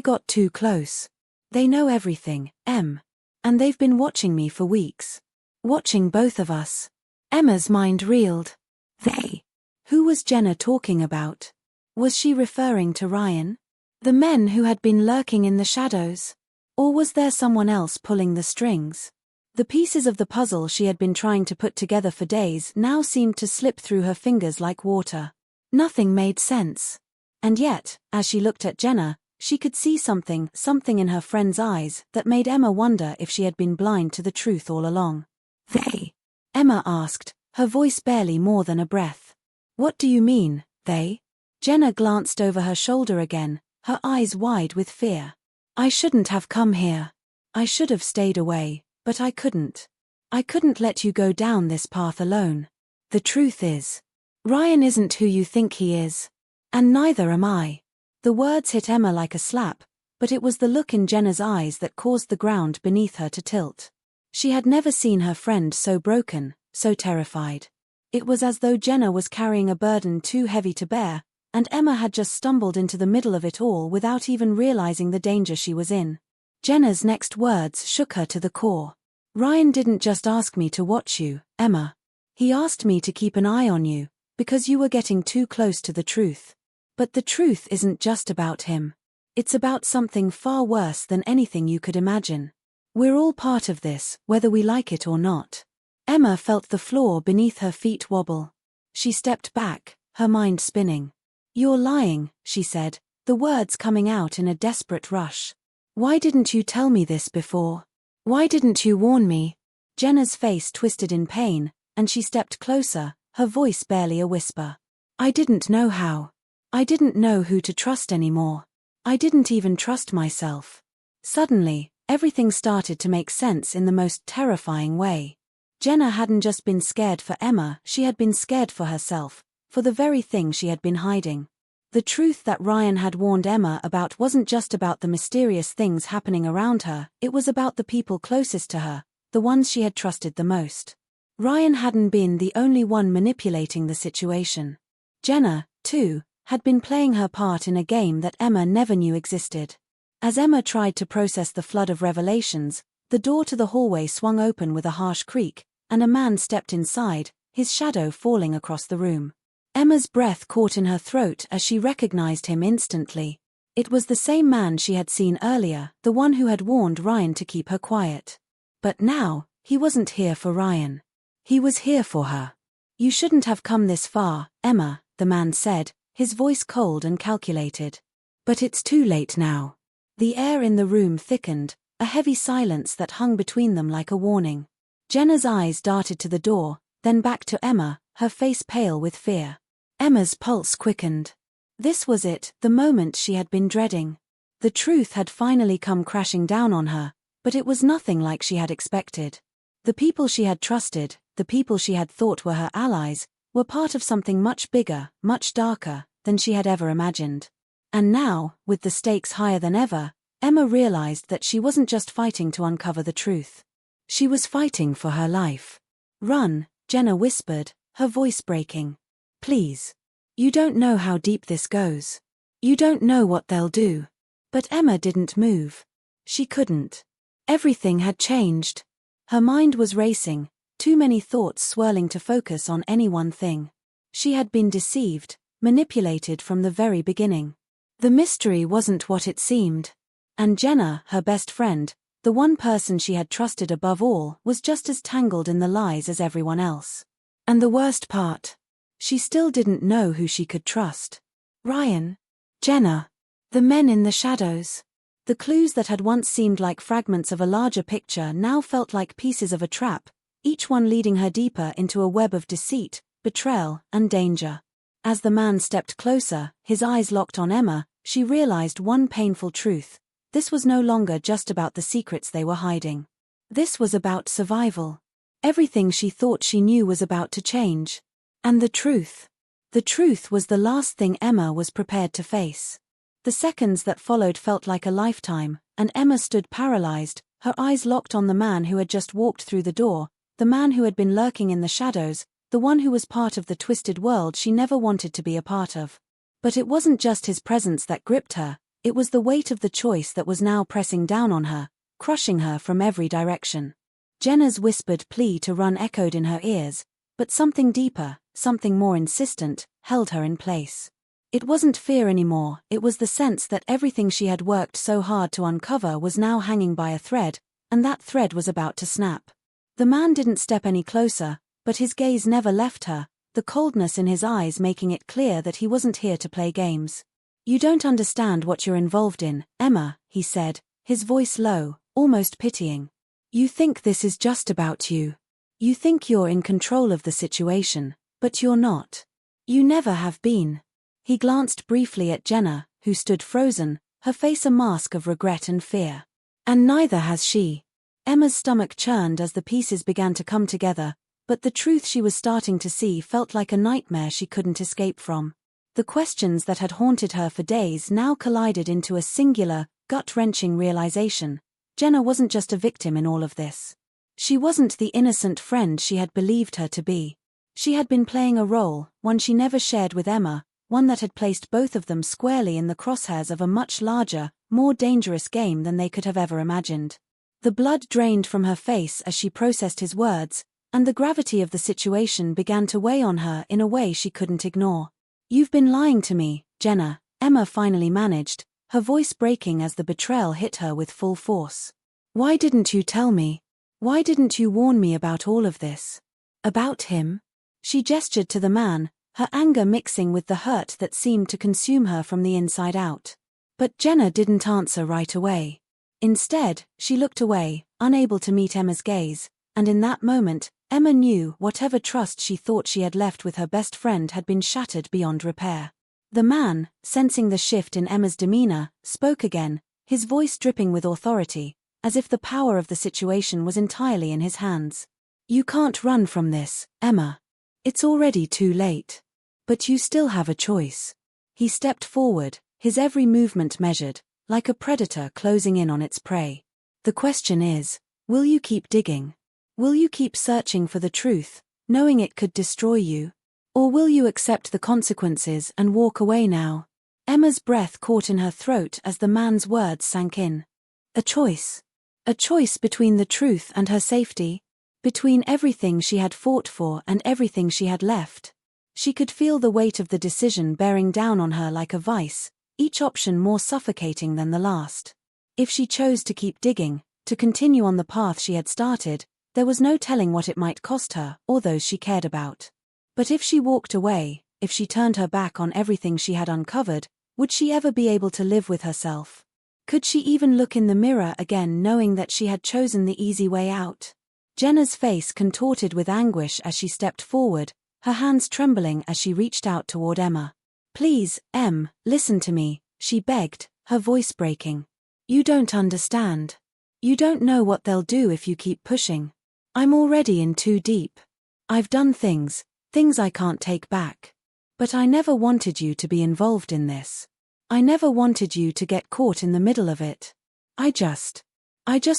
got too close. They know everything, Em. And they've been watching me for weeks. Watching both of us." Emma's mind reeled. They? Who was Jenna talking about? Was she referring to Ryan? The men who had been lurking in the shadows? Or was there someone else pulling the strings? The pieces of the puzzle she had been trying to put together for days now seemed to slip through her fingers like water. Nothing made sense. And yet, as she looked at Jenna, she could see something in her friend's eyes that made Emma wonder if she had been blind to the truth all along. "They?" Emma asked, her voice barely more than a breath. "What do you mean, they?" Jenna glanced over her shoulder again, her eyes wide with fear. "I shouldn't have come here. I should have stayed away, but I couldn't. I couldn't let you go down this path alone. The truth is, Ryan isn't who you think he is. And neither am I." The words hit Emma like a slap, but it was the look in Jenna's eyes that caused the ground beneath her to tilt. She had never seen her friend so broken, so terrified. It was as though Jenna was carrying a burden too heavy to bear, and Emma had just stumbled into the middle of it all without even realizing the danger she was in. Jenna's next words shook her to the core. "Ryan didn't just ask me to watch you, Emma. He asked me to keep an eye on you, because you were getting too close to the truth. But the truth isn't just about him. It's about something far worse than anything you could imagine. We're all part of this, whether we like it or not." Emma felt the floor beneath her feet wobble. She stepped back, her mind spinning. "You're lying," she said, the words coming out in a desperate rush. "Why didn't you tell me this before? Why didn't you warn me?" Jenna's face twisted in pain, and she stepped closer, her voice barely a whisper. "I didn't know how. I didn't know who to trust anymore. I didn't even trust myself." Suddenly, everything started to make sense in the most terrifying way. Jenna hadn't just been scared for Emma, she had been scared for herself, for the very thing she had been hiding. The truth that Ryan had warned Emma about wasn't just about the mysterious things happening around her, it was about the people closest to her, the ones she had trusted the most. Ryan hadn't been the only one manipulating the situation. Jenna, too, had been playing her part in a game that Emma never knew existed. As Emma tried to process the flood of revelations, the door to the hallway swung open with a harsh creak, and a man stepped inside, his shadow falling across the room. Emma's breath caught in her throat as she recognized him instantly. It was the same man she had seen earlier, the one who had warned Ryan to keep her quiet. But now, he wasn't here for Ryan. He was here for her. "You shouldn't have come this far, Emma," the man said, his voice cold and calculated. "But it's too late now." The air in the room thickened, a heavy silence that hung between them like a warning. Jenna's eyes darted to the door, then back to Emma, her face pale with fear. Emma's pulse quickened. This was it, the moment she had been dreading. The truth had finally come crashing down on her, but it was nothing like she had expected. The people she had trusted, the people she had thought were her allies, were part of something much bigger, much darker, than she had ever imagined. And now, with the stakes higher than ever, Emma realized that she wasn't just fighting to uncover the truth. She was fighting for her life. "Run," Jenna whispered, her voice breaking. "Please. You don't know how deep this goes. You don't know what they'll do." But Emma didn't move. She couldn't. Everything had changed. Her mind was racing, too many thoughts swirling to focus on any one thing. She had been deceived, manipulated from the very beginning. The mystery wasn't what it seemed. And Jenna, her best friend, the one person she had trusted above all, was just as tangled in the lies as everyone else. And the worst part, she still didn't know who she could trust. Ryan, Jenna, the men in the shadows. The clues that had once seemed like fragments of a larger picture now felt like pieces of a trap, each one leading her deeper into a web of deceit, betrayal, and danger. As the man stepped closer, his eyes locked on Emma, she realized one painful truth. This was no longer just about the secrets they were hiding. This was about survival. Everything she thought she knew was about to change. And the truth was the last thing Emma was prepared to face. The seconds that followed felt like a lifetime, and Emma stood paralyzed, her eyes locked on the man who had just walked through the door, the man who had been lurking in the shadows, the one who was part of the twisted world she never wanted to be a part of. But it wasn't just his presence that gripped her, it was the weight of the choice that was now pressing down on her, crushing her from every direction. Jenna's whispered plea to run echoed in her ears, but something deeper, something more insistent, held her in place. It wasn't fear anymore, it was the sense that everything she had worked so hard to uncover was now hanging by a thread, and that thread was about to snap. The man didn't step any closer, but his gaze never left her, the coldness in his eyes making it clear that he wasn't here to play games. "You don't understand what you're involved in, Emma," he said, his voice low, almost pitying. "You think this is just about you. You think you're in control of the situation, but you're not. You never have been." He glanced briefly at Jenna, who stood frozen, her face a mask of regret and fear. "And neither has she." Emma's stomach churned as the pieces began to come together, but the truth she was starting to see felt like a nightmare she couldn't escape from. The questions that had haunted her for days now collided into a singular, gut-wrenching realization. Jenna wasn't just a victim in all of this. She wasn't the innocent friend she had believed her to be. She had been playing a role, one she never shared with Emma, one that had placed both of them squarely in the crosshairs of a much larger, more dangerous game than they could have ever imagined. The blood drained from her face as she processed his words, and the gravity of the situation began to weigh on her in a way she couldn't ignore. "You've been lying to me, Jenna," Emma finally managed, her voice breaking as the betrayal hit her with full force. "Why didn't you tell me? Why didn't you warn me about all of this? About him?" She gestured to the man, her anger mixing with the hurt that seemed to consume her from the inside out. But Jenna didn't answer right away. Instead, she looked away, unable to meet Emma's gaze, and in that moment, Emma knew whatever trust she thought she had left with her best friend had been shattered beyond repair. The man, sensing the shift in Emma's demeanor, spoke again, his voice dripping with authority, as if the power of the situation was entirely in his hands. "You can't run from this, Emma. It's already too late. But you still have a choice." He stepped forward, his every movement measured, like a predator closing in on its prey. "The question is, will you keep digging? Will you keep searching for the truth, knowing it could destroy you? Or will you accept the consequences and walk away now?" Emma's breath caught in her throat as the man's words sank in. A choice. A choice between the truth and her safety. Between everything she had fought for and everything she had left. She could feel the weight of the decision bearing down on her like a vice, each option more suffocating than the last. If she chose to keep digging, to continue on the path she had started, there was no telling what it might cost her or those she cared about. But if she walked away, if she turned her back on everything she had uncovered, would she ever be able to live with herself? Could she even look in the mirror again knowing that she had chosen the easy way out? Jenna's face contorted with anguish as she stepped forward, her hands trembling as she reached out toward Emma. "Please, Em, listen to me," she begged, her voice breaking. "You don't understand. You don't know what they'll do if you keep pushing. I'm already in too deep. I've done things I can't take back. But I never wanted you to be involved in this. I never wanted you to get caught in the middle of it. I just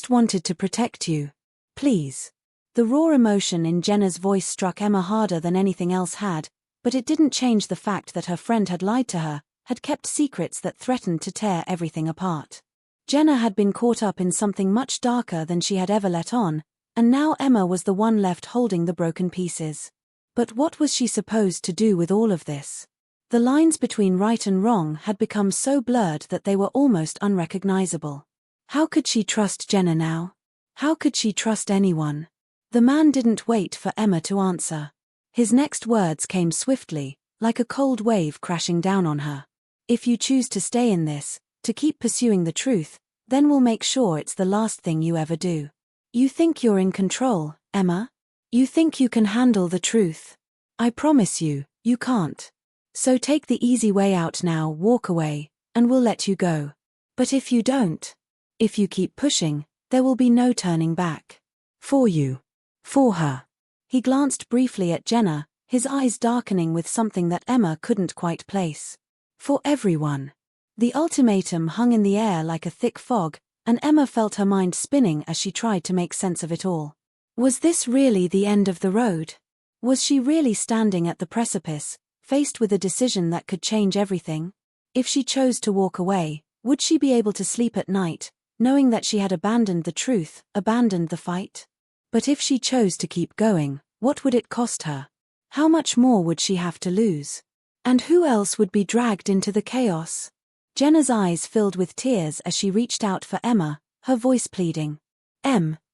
wanted to protect you. Please." The raw emotion in Jenna's voice struck Emma harder than anything else had, but it didn't change the fact that her friend had lied to her, had kept secrets that threatened to tear everything apart. Jenna had been caught up in something much darker than she had ever let on, and now Emma was the one left holding the broken pieces. But what was she supposed to do with all of this? The lines between right and wrong had become so blurred that they were almost unrecognizable. How could she trust Jenna now? How could she trust anyone? The man didn't wait for Emma to answer. His next words came swiftly, like a cold wave crashing down on her. If you choose to stay in this, to keep pursuing the truth, then we'll make sure it's the last thing you ever do. You think you're in control, Emma? You think you can handle the truth? I promise you, you can't. So take the easy way out now, walk away, and we'll let you go. But if you don't, if you keep pushing, there will be no turning back. For you. For her. He glanced briefly at Jenna, his eyes darkening with something that Emma couldn't quite place. For everyone. The ultimatum hung in the air like a thick fog, and Emma felt her mind spinning as she tried to make sense of it all. Was this really the end of the road? Was she really standing at the precipice, faced with a decision that could change everything? If she chose to walk away, would she be able to sleep at night, knowing that she had abandoned the truth, abandoned the fight? But if she chose to keep going, what would it cost her? How much more would she have to lose? And who else would be dragged into the chaos? Jenna's eyes filled with tears as she reached out for Emma, her voice pleading.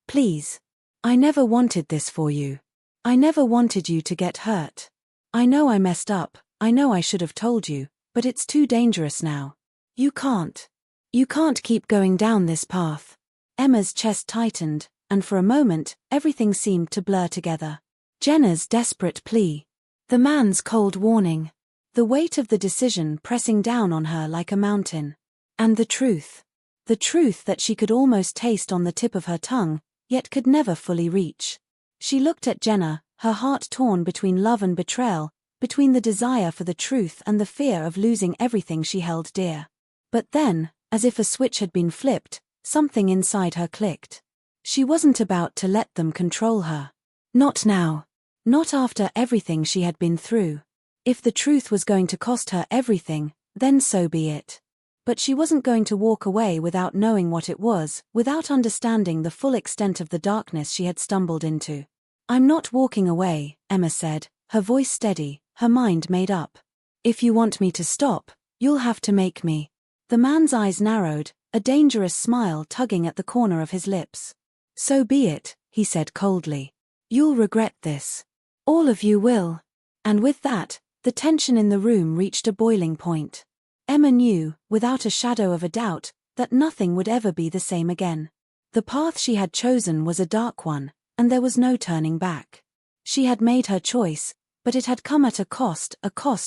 Please. I never wanted this for you. I never wanted you to get hurt. I know I messed up, I know I should have told you, but it's too dangerous now. You can't. You can't keep going down this path. Emma's chest tightened, and for a moment, everything seemed to blur together. Jenna's desperate plea. The man's cold warning. The weight of the decision pressing down on her like a mountain. And the truth. The truth that she could almost taste on the tip of her tongue, yet could never fully reach. She looked at Jenna, her heart torn between love and betrayal, between the desire for the truth and the fear of losing everything she held dear. But then, as if a switch had been flipped, something inside her clicked. She wasn't about to let them control her. Not now. Not after everything she had been through. If the truth was going to cost her everything, then so be it. But she wasn't going to walk away without knowing what it was, without understanding the full extent of the darkness she had stumbled into. I'm not walking away, Emma said, her voice steady, her mind made up. If you want me to stop, you'll have to make me. The man's eyes narrowed, a dangerous smile tugging at the corner of his lips. So be it, he said coldly. You'll regret this. All of you will. And with that, the tension in the room reached a boiling point. Emma knew, without a shadow of a doubt, that nothing would ever be the same again. The path she had chosen was a dark one, and there was no turning back. She had made her choice, but it had come at a cost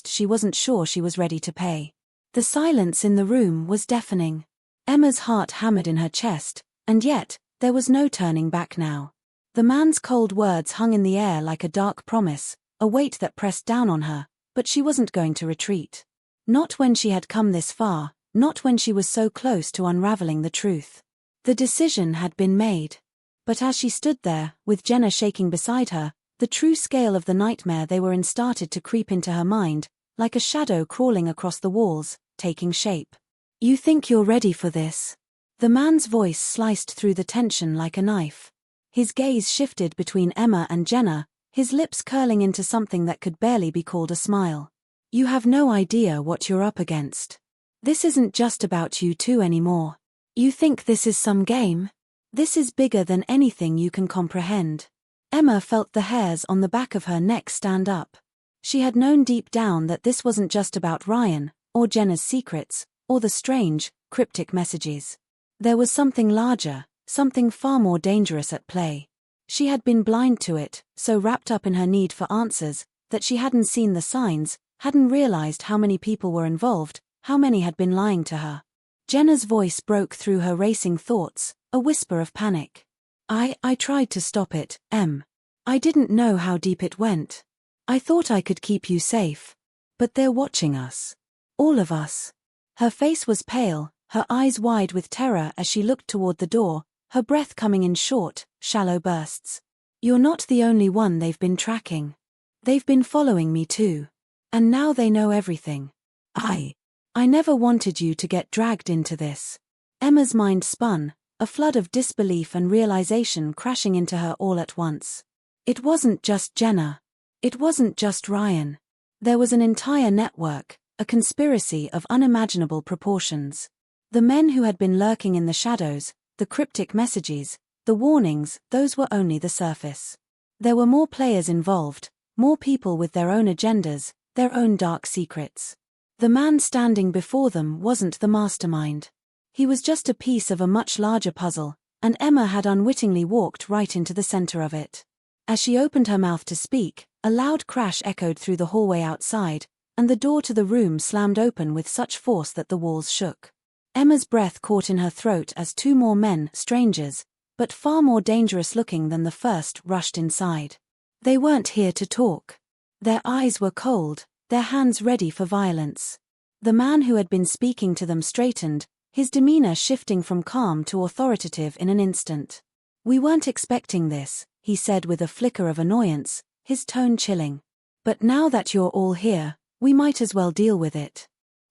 she wasn't sure she was ready to pay. The silence in the room was deafening. Emma's heart hammered in her chest, and yet, there was no turning back now. The man's cold words hung in the air like a dark promise, a weight that pressed down on her, but she wasn't going to retreat. Not when she had come this far, not when she was so close to unraveling the truth. The decision had been made. But as she stood there, with Jenna shaking beside her, the true scale of the nightmare they were in started to creep into her mind, like a shadow crawling across the walls, taking shape. You think you're ready for this? The man's voice sliced through the tension like a knife. His gaze shifted between Emma and Jenna, his lips curling into something that could barely be called a smile. You have no idea what you're up against. This isn't just about you two anymore. You think this is some game? This is bigger than anything you can comprehend. Emma felt the hairs on the back of her neck stand up. She had known deep down that this wasn't just about Ryan, or Jenna's secrets, or the strange, cryptic messages. There was something larger, something far more dangerous at play. She had been blind to it, so wrapped up in her need for answers, that she hadn't seen the signs, hadn't realized how many people were involved, how many had been lying to her. Jenna's voice broke through her racing thoughts, a whisper of panic. I tried to stop it, Em. I didn't know how deep it went. I thought I could keep you safe. But they're watching us. All of us. Her face was pale, her eyes wide with terror as she looked toward the door, her breath coming in short, shallow bursts. You're not the only one they've been tracking. They've been following me too. And now they know everything. I never wanted you to get dragged into this. Emma's mind spun, a flood of disbelief and realization crashing into her all at once. It wasn't just Jenna. It wasn't just Ryan. There was an entire network, a conspiracy of unimaginable proportions. The men who had been lurking in the shadows, the cryptic messages, the warnings, those were only the surface. There were more players involved, more people with their own agendas, their own dark secrets. The man standing before them wasn't the mastermind. He was just a piece of a much larger puzzle, and Emma had unwittingly walked right into the center of it. As she opened her mouth to speak, a loud crash echoed through the hallway outside, and the door to the room slammed open with such force that the walls shook. Emma's breath caught in her throat as two more men, strangers, but far more dangerous looking than the first, rushed inside. They weren't here to talk. Their eyes were cold, their hands ready for violence. The man who had been speaking to them straightened, his demeanor shifting from calm to authoritative in an instant. "We weren't expecting this," he said with a flicker of annoyance, his tone chilling. "But now that you're all here, we might as well deal with it."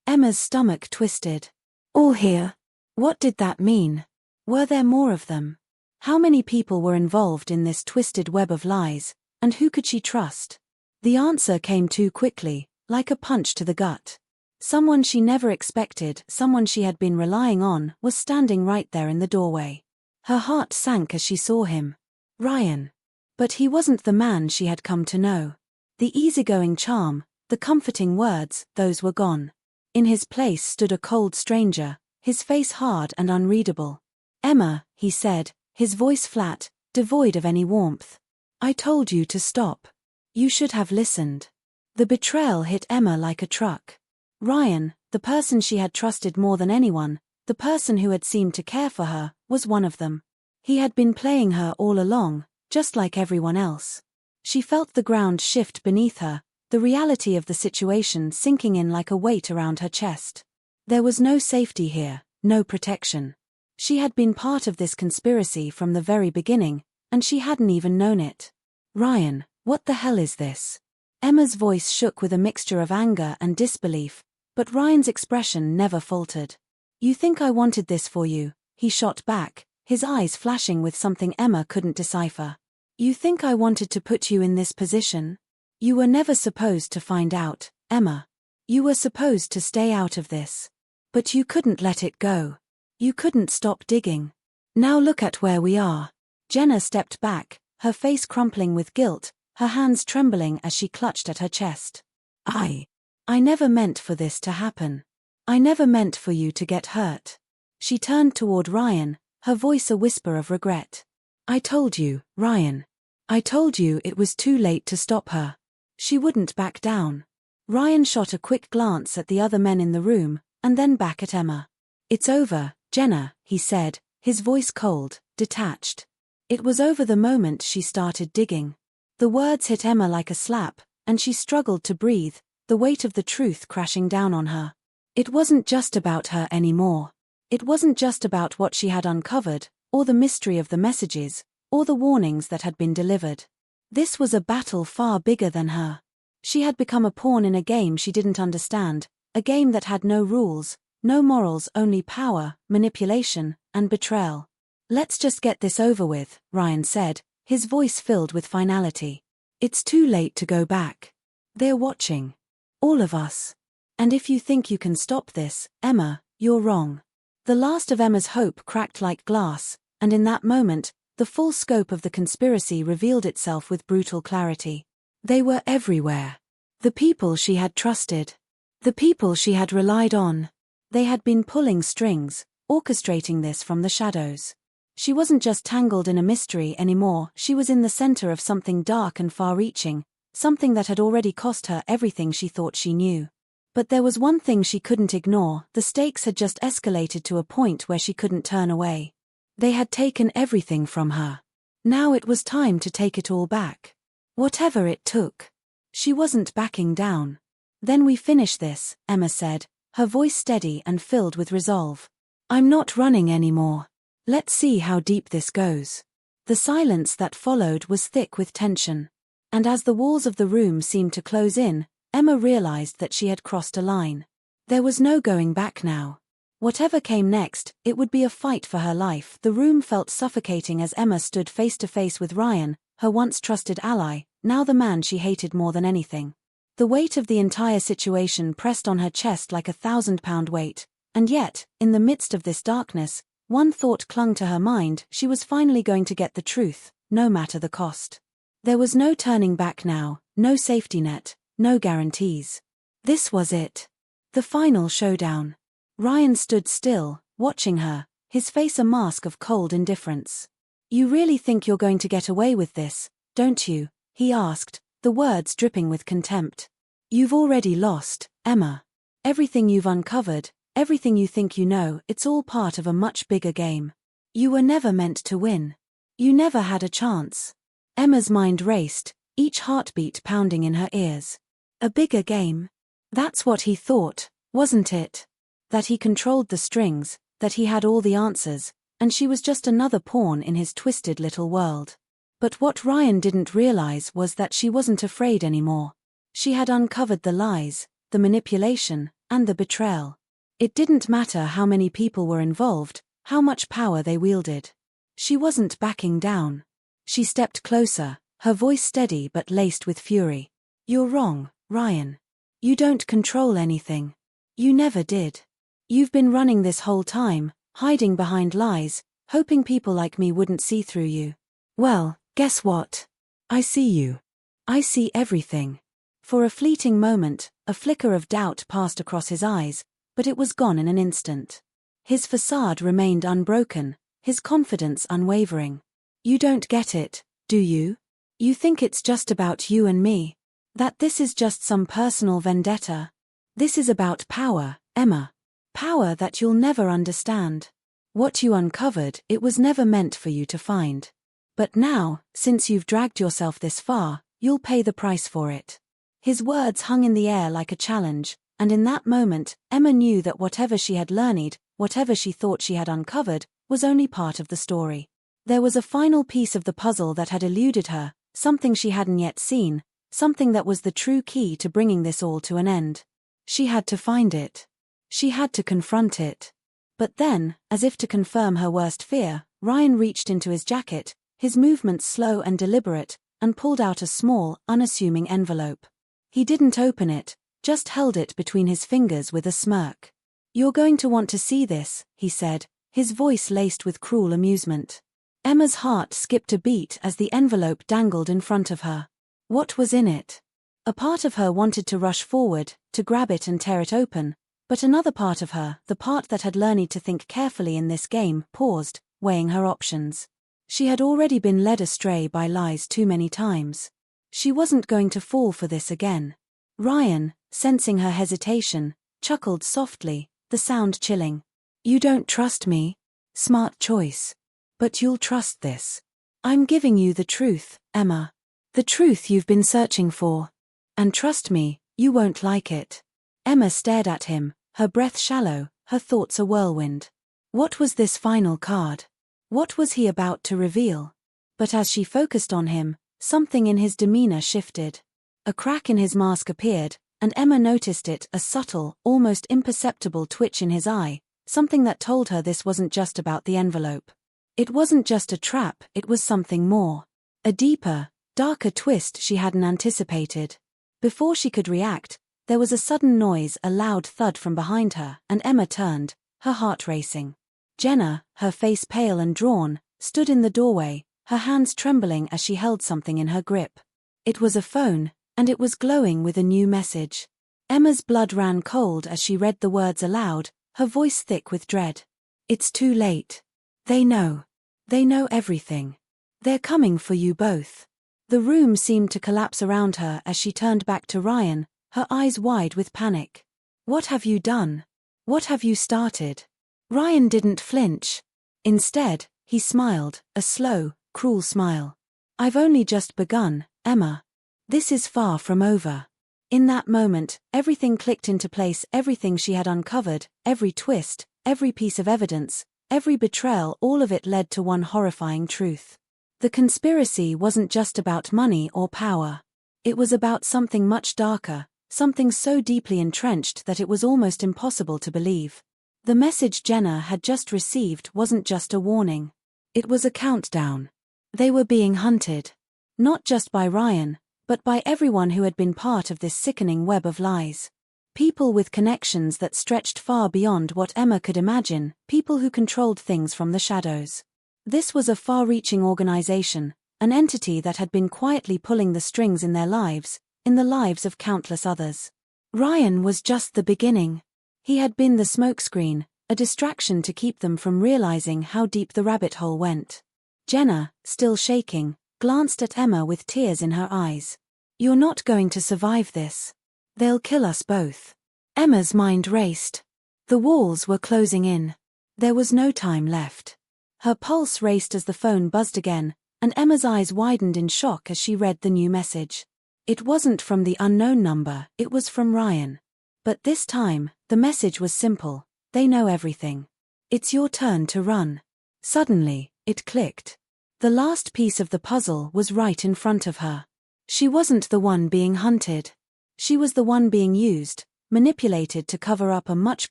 Emma's stomach twisted. All here? What did that mean? Were there more of them? How many people were involved in this twisted web of lies, and who could she trust? The answer came too quickly, like a punch to the gut. Someone she never expected, someone she had been relying on, was standing right there in the doorway. Her heart sank as she saw him. Ryan. But he wasn't the man she had come to know. The easygoing charm, the comforting words, those were gone. In his place stood a cold stranger, his face hard and unreadable. "Emma," he said, his voice flat, devoid of any warmth. "I told you to stop. You should have listened." The betrayal hit Emma like a truck. Ryan, the person she had trusted more than anyone, the person who had seemed to care for her, was one of them. He had been playing her all along, just like everyone else. She felt the ground shift beneath her, the reality of the situation sinking in like a weight around her chest. There was no safety here, no protection. She had been part of this conspiracy from the very beginning, and she hadn't even known it. "Ryan, what the hell is this?" Emma's voice shook with a mixture of anger and disbelief, but Ryan's expression never faltered. "You think I wanted this for you?" he shot back, his eyes flashing with something Emma couldn't decipher. "You think I wanted to put you in this position? You were never supposed to find out, Emma. You were supposed to stay out of this. But you couldn't let it go. You couldn't stop digging. Now look at where we are." Jenna stepped back, her face crumpling with guilt, her hands trembling as she clutched at her chest. I never meant for this to happen. I never meant for you to get hurt." She turned toward Ryan, her voice a whisper of regret. "I told you, Ryan. I told you it was too late to stop her." She wouldn't back down. Ryan shot a quick glance at the other men in the room, and then back at Emma. "It's over, Jenna," he said, his voice cold, detached. It was over the moment she started digging. The words hit Emma like a slap, and she struggled to breathe, the weight of the truth crashing down on her. It wasn't just about her anymore. It wasn't just about what she had uncovered, or the mystery of the messages, or the warnings that had been delivered. This was a battle far bigger than her. She had become a pawn in a game she didn't understand, a game that had no rules, no morals, only power, manipulation, and betrayal. "Let's just get this over with," Ryan said, his voice filled with finality. "It's too late to go back. They're watching. All of us. And if you think you can stop this, Emma, you're wrong." The last of Emma's hope cracked like glass, and in that moment, the full scope of the conspiracy revealed itself with brutal clarity. They were everywhere. The people she had trusted. The people she had relied on. They had been pulling strings, orchestrating this from the shadows. She wasn't just tangled in a mystery anymore, she was in the center of something dark and far-reaching, something that had already cost her everything she thought she knew. But there was one thing she couldn't ignore: the stakes had just escalated to a point where she couldn't turn away. They had taken everything from her. Now it was time to take it all back. Whatever it took. She wasn't backing down. "Then we finish this," Emma said, her voice steady and filled with resolve. "I'm not running anymore. Let's see how deep this goes." The silence that followed was thick with tension. And as the walls of the room seemed to close in, Emma realized that she had crossed a line. There was no going back now. Whatever came next, it would be a fight for her life. The room felt suffocating as Emma stood face to face with Ryan, her once trusted ally, now the man she hated more than anything. The weight of the entire situation pressed on her chest like a 1,000-pound weight, and yet, in the midst of this darkness, one thought clung to her mind: she was finally going to get the truth, no matter the cost. There was no turning back now, no safety net, no guarantees. This was it. The final showdown. Ryan stood still, watching her, his face a mask of cold indifference. "You really think you're going to get away with this, don't you?" he asked, the words dripping with contempt. "You've already lost, Emma. Everything you've uncovered, everything you think you know, it's all part of a much bigger game. You were never meant to win. You never had a chance." Emma's mind raced, each heartbeat pounding in her ears. A bigger game? That's what he thought, wasn't it? That he controlled the strings, that he had all the answers, and she was just another pawn in his twisted little world. But what Ryan didn't realize was that she wasn't afraid anymore. She had uncovered the lies, the manipulation, and the betrayal. It didn't matter how many people were involved, how much power they wielded. She wasn't backing down. She stepped closer, her voice steady but laced with fury. "You're wrong, Ryan. You don't control anything. You never did. You've been running this whole time, hiding behind lies, hoping people like me wouldn't see through you. Well, guess what? I see you. I see everything." For a fleeting moment, a flicker of doubt passed across his eyes, but it was gone in an instant. His facade remained unbroken, his confidence unwavering. "You don't get it, do you? You think it's just about you and me? That this is just some personal vendetta? This is about power, Emma. Power that you'll never understand. What you uncovered, it was never meant for you to find. But now, since you've dragged yourself this far, you'll pay the price for it." His words hung in the air like a challenge, and in that moment, Emma knew that whatever she had learned, whatever she thought she had uncovered, was only part of the story. There was a final piece of the puzzle that had eluded her, something she hadn't yet seen, something that was the true key to bringing this all to an end. She had to find it. She had to confront it. But then, as if to confirm her worst fear, Ryan reached into his jacket, his movements slow and deliberate, and pulled out a small, unassuming envelope. He didn't open it, just held it between his fingers with a smirk. "You're going to want to see this," he said, his voice laced with cruel amusement. Emma's heart skipped a beat as the envelope dangled in front of her. What was in it? A part of her wanted to rush forward, to grab it and tear it open, but another part of her, the part that had learned to think carefully in this game, paused, weighing her options. She had already been led astray by lies too many times. She wasn't going to fall for this again. Ryan, sensing her hesitation, chuckled softly, the sound chilling. "You don't trust me? Smart choice. But you'll trust this. I'm giving you the truth, Emma. The truth you've been searching for. And trust me, you won't like it." Emma stared at him, her breath shallow, her thoughts a whirlwind. What was this final card? What was he about to reveal? But as she focused on him, something in his demeanor shifted. A crack in his mask appeared, and Emma noticed it, a subtle, almost imperceptible twitch in his eye, something that told her this wasn't just about the envelope. It wasn't just a trap, it was something more. A deeper, darker twist she hadn't anticipated. Before she could react, there was a sudden noise, a loud thud from behind her, and Emma turned, her heart racing. Jenna, her face pale and drawn, stood in the doorway, her hands trembling as she held something in her grip. It was a phone, and it was glowing with a new message. Emma's blood ran cold as she read the words aloud, her voice thick with dread. "It's too late. They know. They know everything. They're coming for you both." The room seemed to collapse around her as she turned back to Ryan, her eyes wide with panic. "What have you done? What have you started?" Ryan didn't flinch. Instead, he smiled, a slow, cruel smile. "I've only just begun, Emma. This is far from over." In that moment, everything clicked into place, everything she had uncovered, every twist, every piece of evidence, every betrayal, all of it led to one horrifying truth. The conspiracy wasn't just about money or power. It was about something much darker, something so deeply entrenched that it was almost impossible to believe. The message Jenna had just received wasn't just a warning. It was a countdown. They were being hunted. Not just by Ryan, but by everyone who had been part of this sickening web of lies. People with connections that stretched far beyond what Emma could imagine, people who controlled things from the shadows. This was a far-reaching organization, an entity that had been quietly pulling the strings in their lives, in the lives of countless others. Ryan was just the beginning. He had been the smokescreen, a distraction to keep them from realizing how deep the rabbit hole went. Jenna, still shaking, glanced at Emma with tears in her eyes. "You're not going to survive this. They'll kill us both." Emma's mind raced. The walls were closing in. There was no time left. Her pulse raced as the phone buzzed again, and Emma's eyes widened in shock as she read the new message. It wasn't from the unknown number, it was from Ryan. But this time, the message was simple: they know everything. It's your turn to run. Suddenly, it clicked. The last piece of the puzzle was right in front of her. She wasn't the one being hunted. She was the one being used, manipulated to cover up a much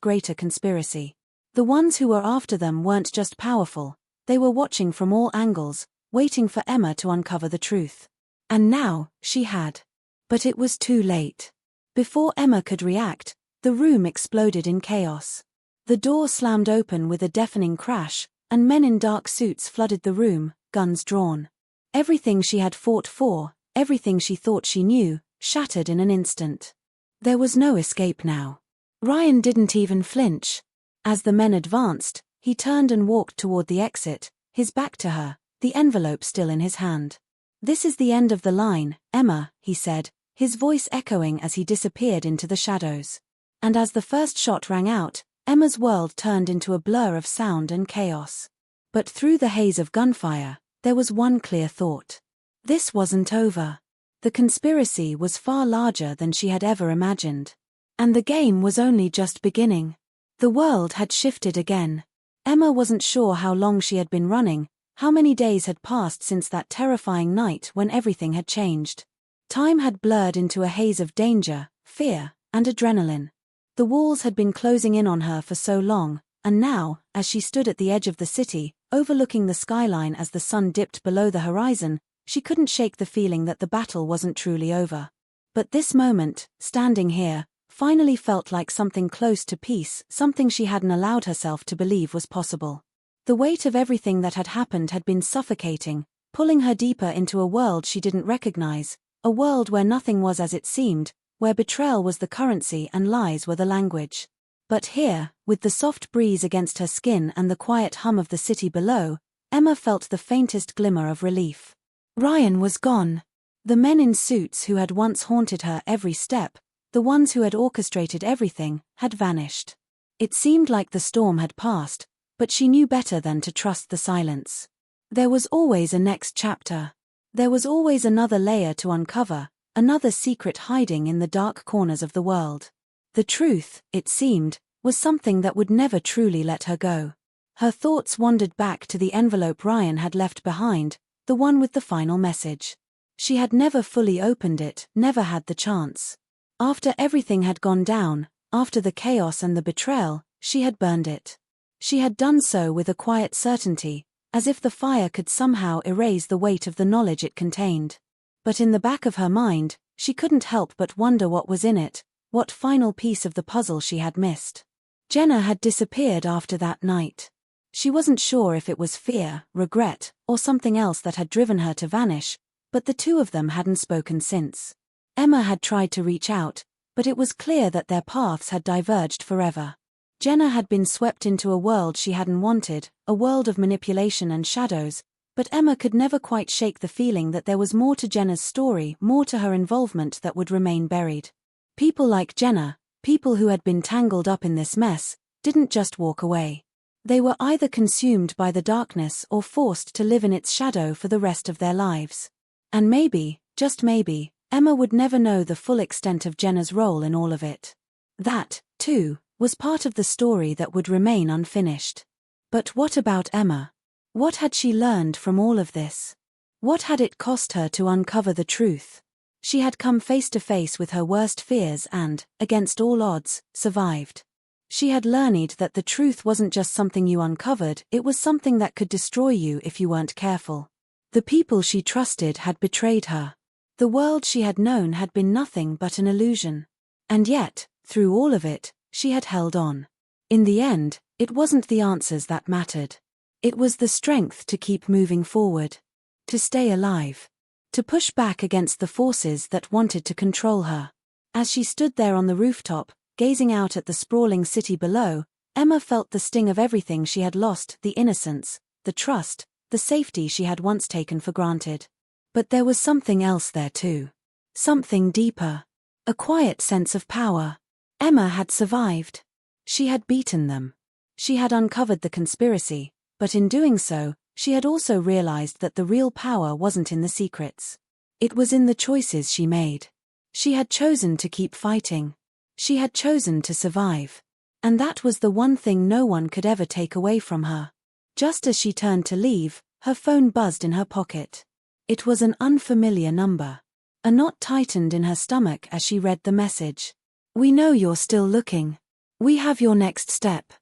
greater conspiracy. The ones who were after them weren't just powerful, they were watching from all angles, waiting for Emma to uncover the truth. And now, she had. But it was too late. Before Emma could react, the room exploded in chaos. The door slammed open with a deafening crash, and men in dark suits flooded the room, guns drawn. Everything she had fought for, everything she thought she knew, shattered in an instant. There was no escape now. Ryan didn't even flinch. As the men advanced, he turned and walked toward the exit, his back to her, the envelope still in his hand. "This is the end of the line, Emma," he said, his voice echoing as he disappeared into the shadows. And as the first shot rang out, Emma's world turned into a blur of sound and chaos. But through the haze of gunfire, there was one clear thought. This wasn't over. The conspiracy was far larger than she had ever imagined. And the game was only just beginning. The world had shifted again. Emma wasn't sure how long she had been running, how many days had passed since that terrifying night when everything had changed. Time had blurred into a haze of danger, fear, and adrenaline. The walls had been closing in on her for so long, and now, as she stood at the edge of the city, overlooking the skyline as the sun dipped below the horizon, she couldn't shake the feeling that the battle wasn't truly over. But this moment, standing here, finally felt like something close to peace, something she hadn't allowed herself to believe was possible. The weight of everything that had happened had been suffocating, pulling her deeper into a world she didn't recognize, a world where nothing was as it seemed, where betrayal was the currency and lies were the language. But here, with the soft breeze against her skin and the quiet hum of the city below, Emma felt the faintest glimmer of relief. Ryan was gone. The men in suits who had once haunted her every step, the ones who had orchestrated everything, had vanished. It seemed like the storm had passed, but she knew better than to trust the silence. There was always a next chapter. There was always another layer to uncover, another secret hiding in the dark corners of the world. The truth, it seemed, was something that would never truly let her go. Her thoughts wandered back to the envelope Ryan had left behind, the one with the final message. She had never fully opened it, never had the chance. After everything had gone down, after the chaos and the betrayal, she had burned it. She had done so with a quiet certainty, as if the fire could somehow erase the weight of the knowledge it contained. But in the back of her mind, she couldn't help but wonder what was in it, what final piece of the puzzle she had missed. Jenna had disappeared after that night. She wasn't sure if it was fear, regret, or something else that had driven her to vanish, but the two of them hadn't spoken since. Emma had tried to reach out, but it was clear that their paths had diverged forever. Jenna had been swept into a world she hadn't wanted, a world of manipulation and shadows, but Emma could never quite shake the feeling that there was more to Jenna's story, more to her involvement that would remain buried. People like Jenna, people who had been tangled up in this mess, didn't just walk away. They were either consumed by the darkness or forced to live in its shadow for the rest of their lives. And maybe, just maybe, Emma would never know the full extent of Jenna's role in all of it. That, too, was part of the story that would remain unfinished. But what about Emma? What had she learned from all of this? What had it cost her to uncover the truth? She had come face to face with her worst fears and, against all odds, survived. She had learned that the truth wasn't just something you uncovered, it was something that could destroy you if you weren't careful. The people she trusted had betrayed her. The world she had known had been nothing but an illusion. And yet, through all of it, she had held on. In the end, it wasn't the answers that mattered. It was the strength to keep moving forward. To stay alive. To push back against the forces that wanted to control her. As she stood there on the rooftop, gazing out at the sprawling city below, Emma felt the sting of everything she had lost, the innocence, the trust, the safety she had once taken for granted. But there was something else there too. Something deeper. A quiet sense of power. Emma had survived. She had beaten them. She had uncovered the conspiracy, but in doing so, she had also realized that the real power wasn't in the secrets. It was in the choices she made. She had chosen to keep fighting. She had chosen to survive. And that was the one thing no one could ever take away from her. Just as she turned to leave, her phone buzzed in her pocket. It was an unfamiliar number. A knot tightened in her stomach as she read the message. "We know you're still looking. We have your next step.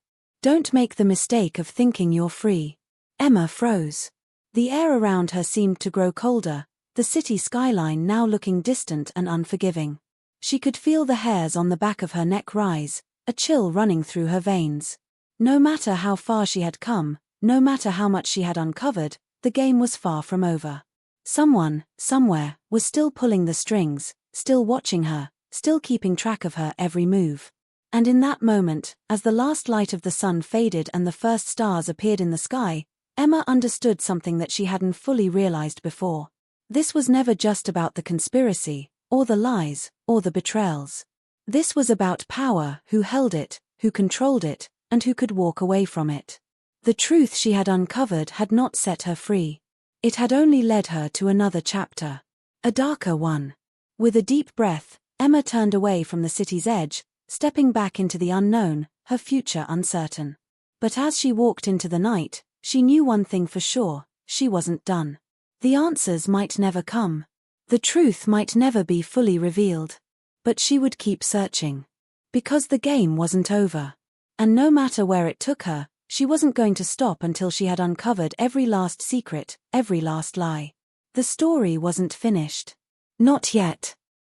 Don't make the mistake of thinking you're free." Emma froze. The air around her seemed to grow colder, the city skyline now looking distant and unforgiving. She could feel the hairs on the back of her neck rise, a chill running through her veins. No matter how far she had come, no matter how much she had uncovered, the game was far from over. Someone, somewhere, was still pulling the strings, still watching her, still keeping track of her every move. And in that moment, as the last light of the sun faded and the first stars appeared in the sky, Emma understood something that she hadn't fully realized before. This was never just about the conspiracy, or the lies, or the betrayals. This was about power, who held it, who controlled it, and who could walk away from it. The truth she had uncovered had not set her free. It had only led her to another chapter. A darker one. With a deep breath, Emma turned away from the city's edge, stepping back into the unknown, her future uncertain. But as she walked into the night, she knew one thing for sure: she wasn't done. The answers might never come. The truth might never be fully revealed. But she would keep searching. Because the game wasn't over. And no matter where it took her, she wasn't going to stop until she had uncovered every last secret, every last lie. The story wasn't finished. Not yet.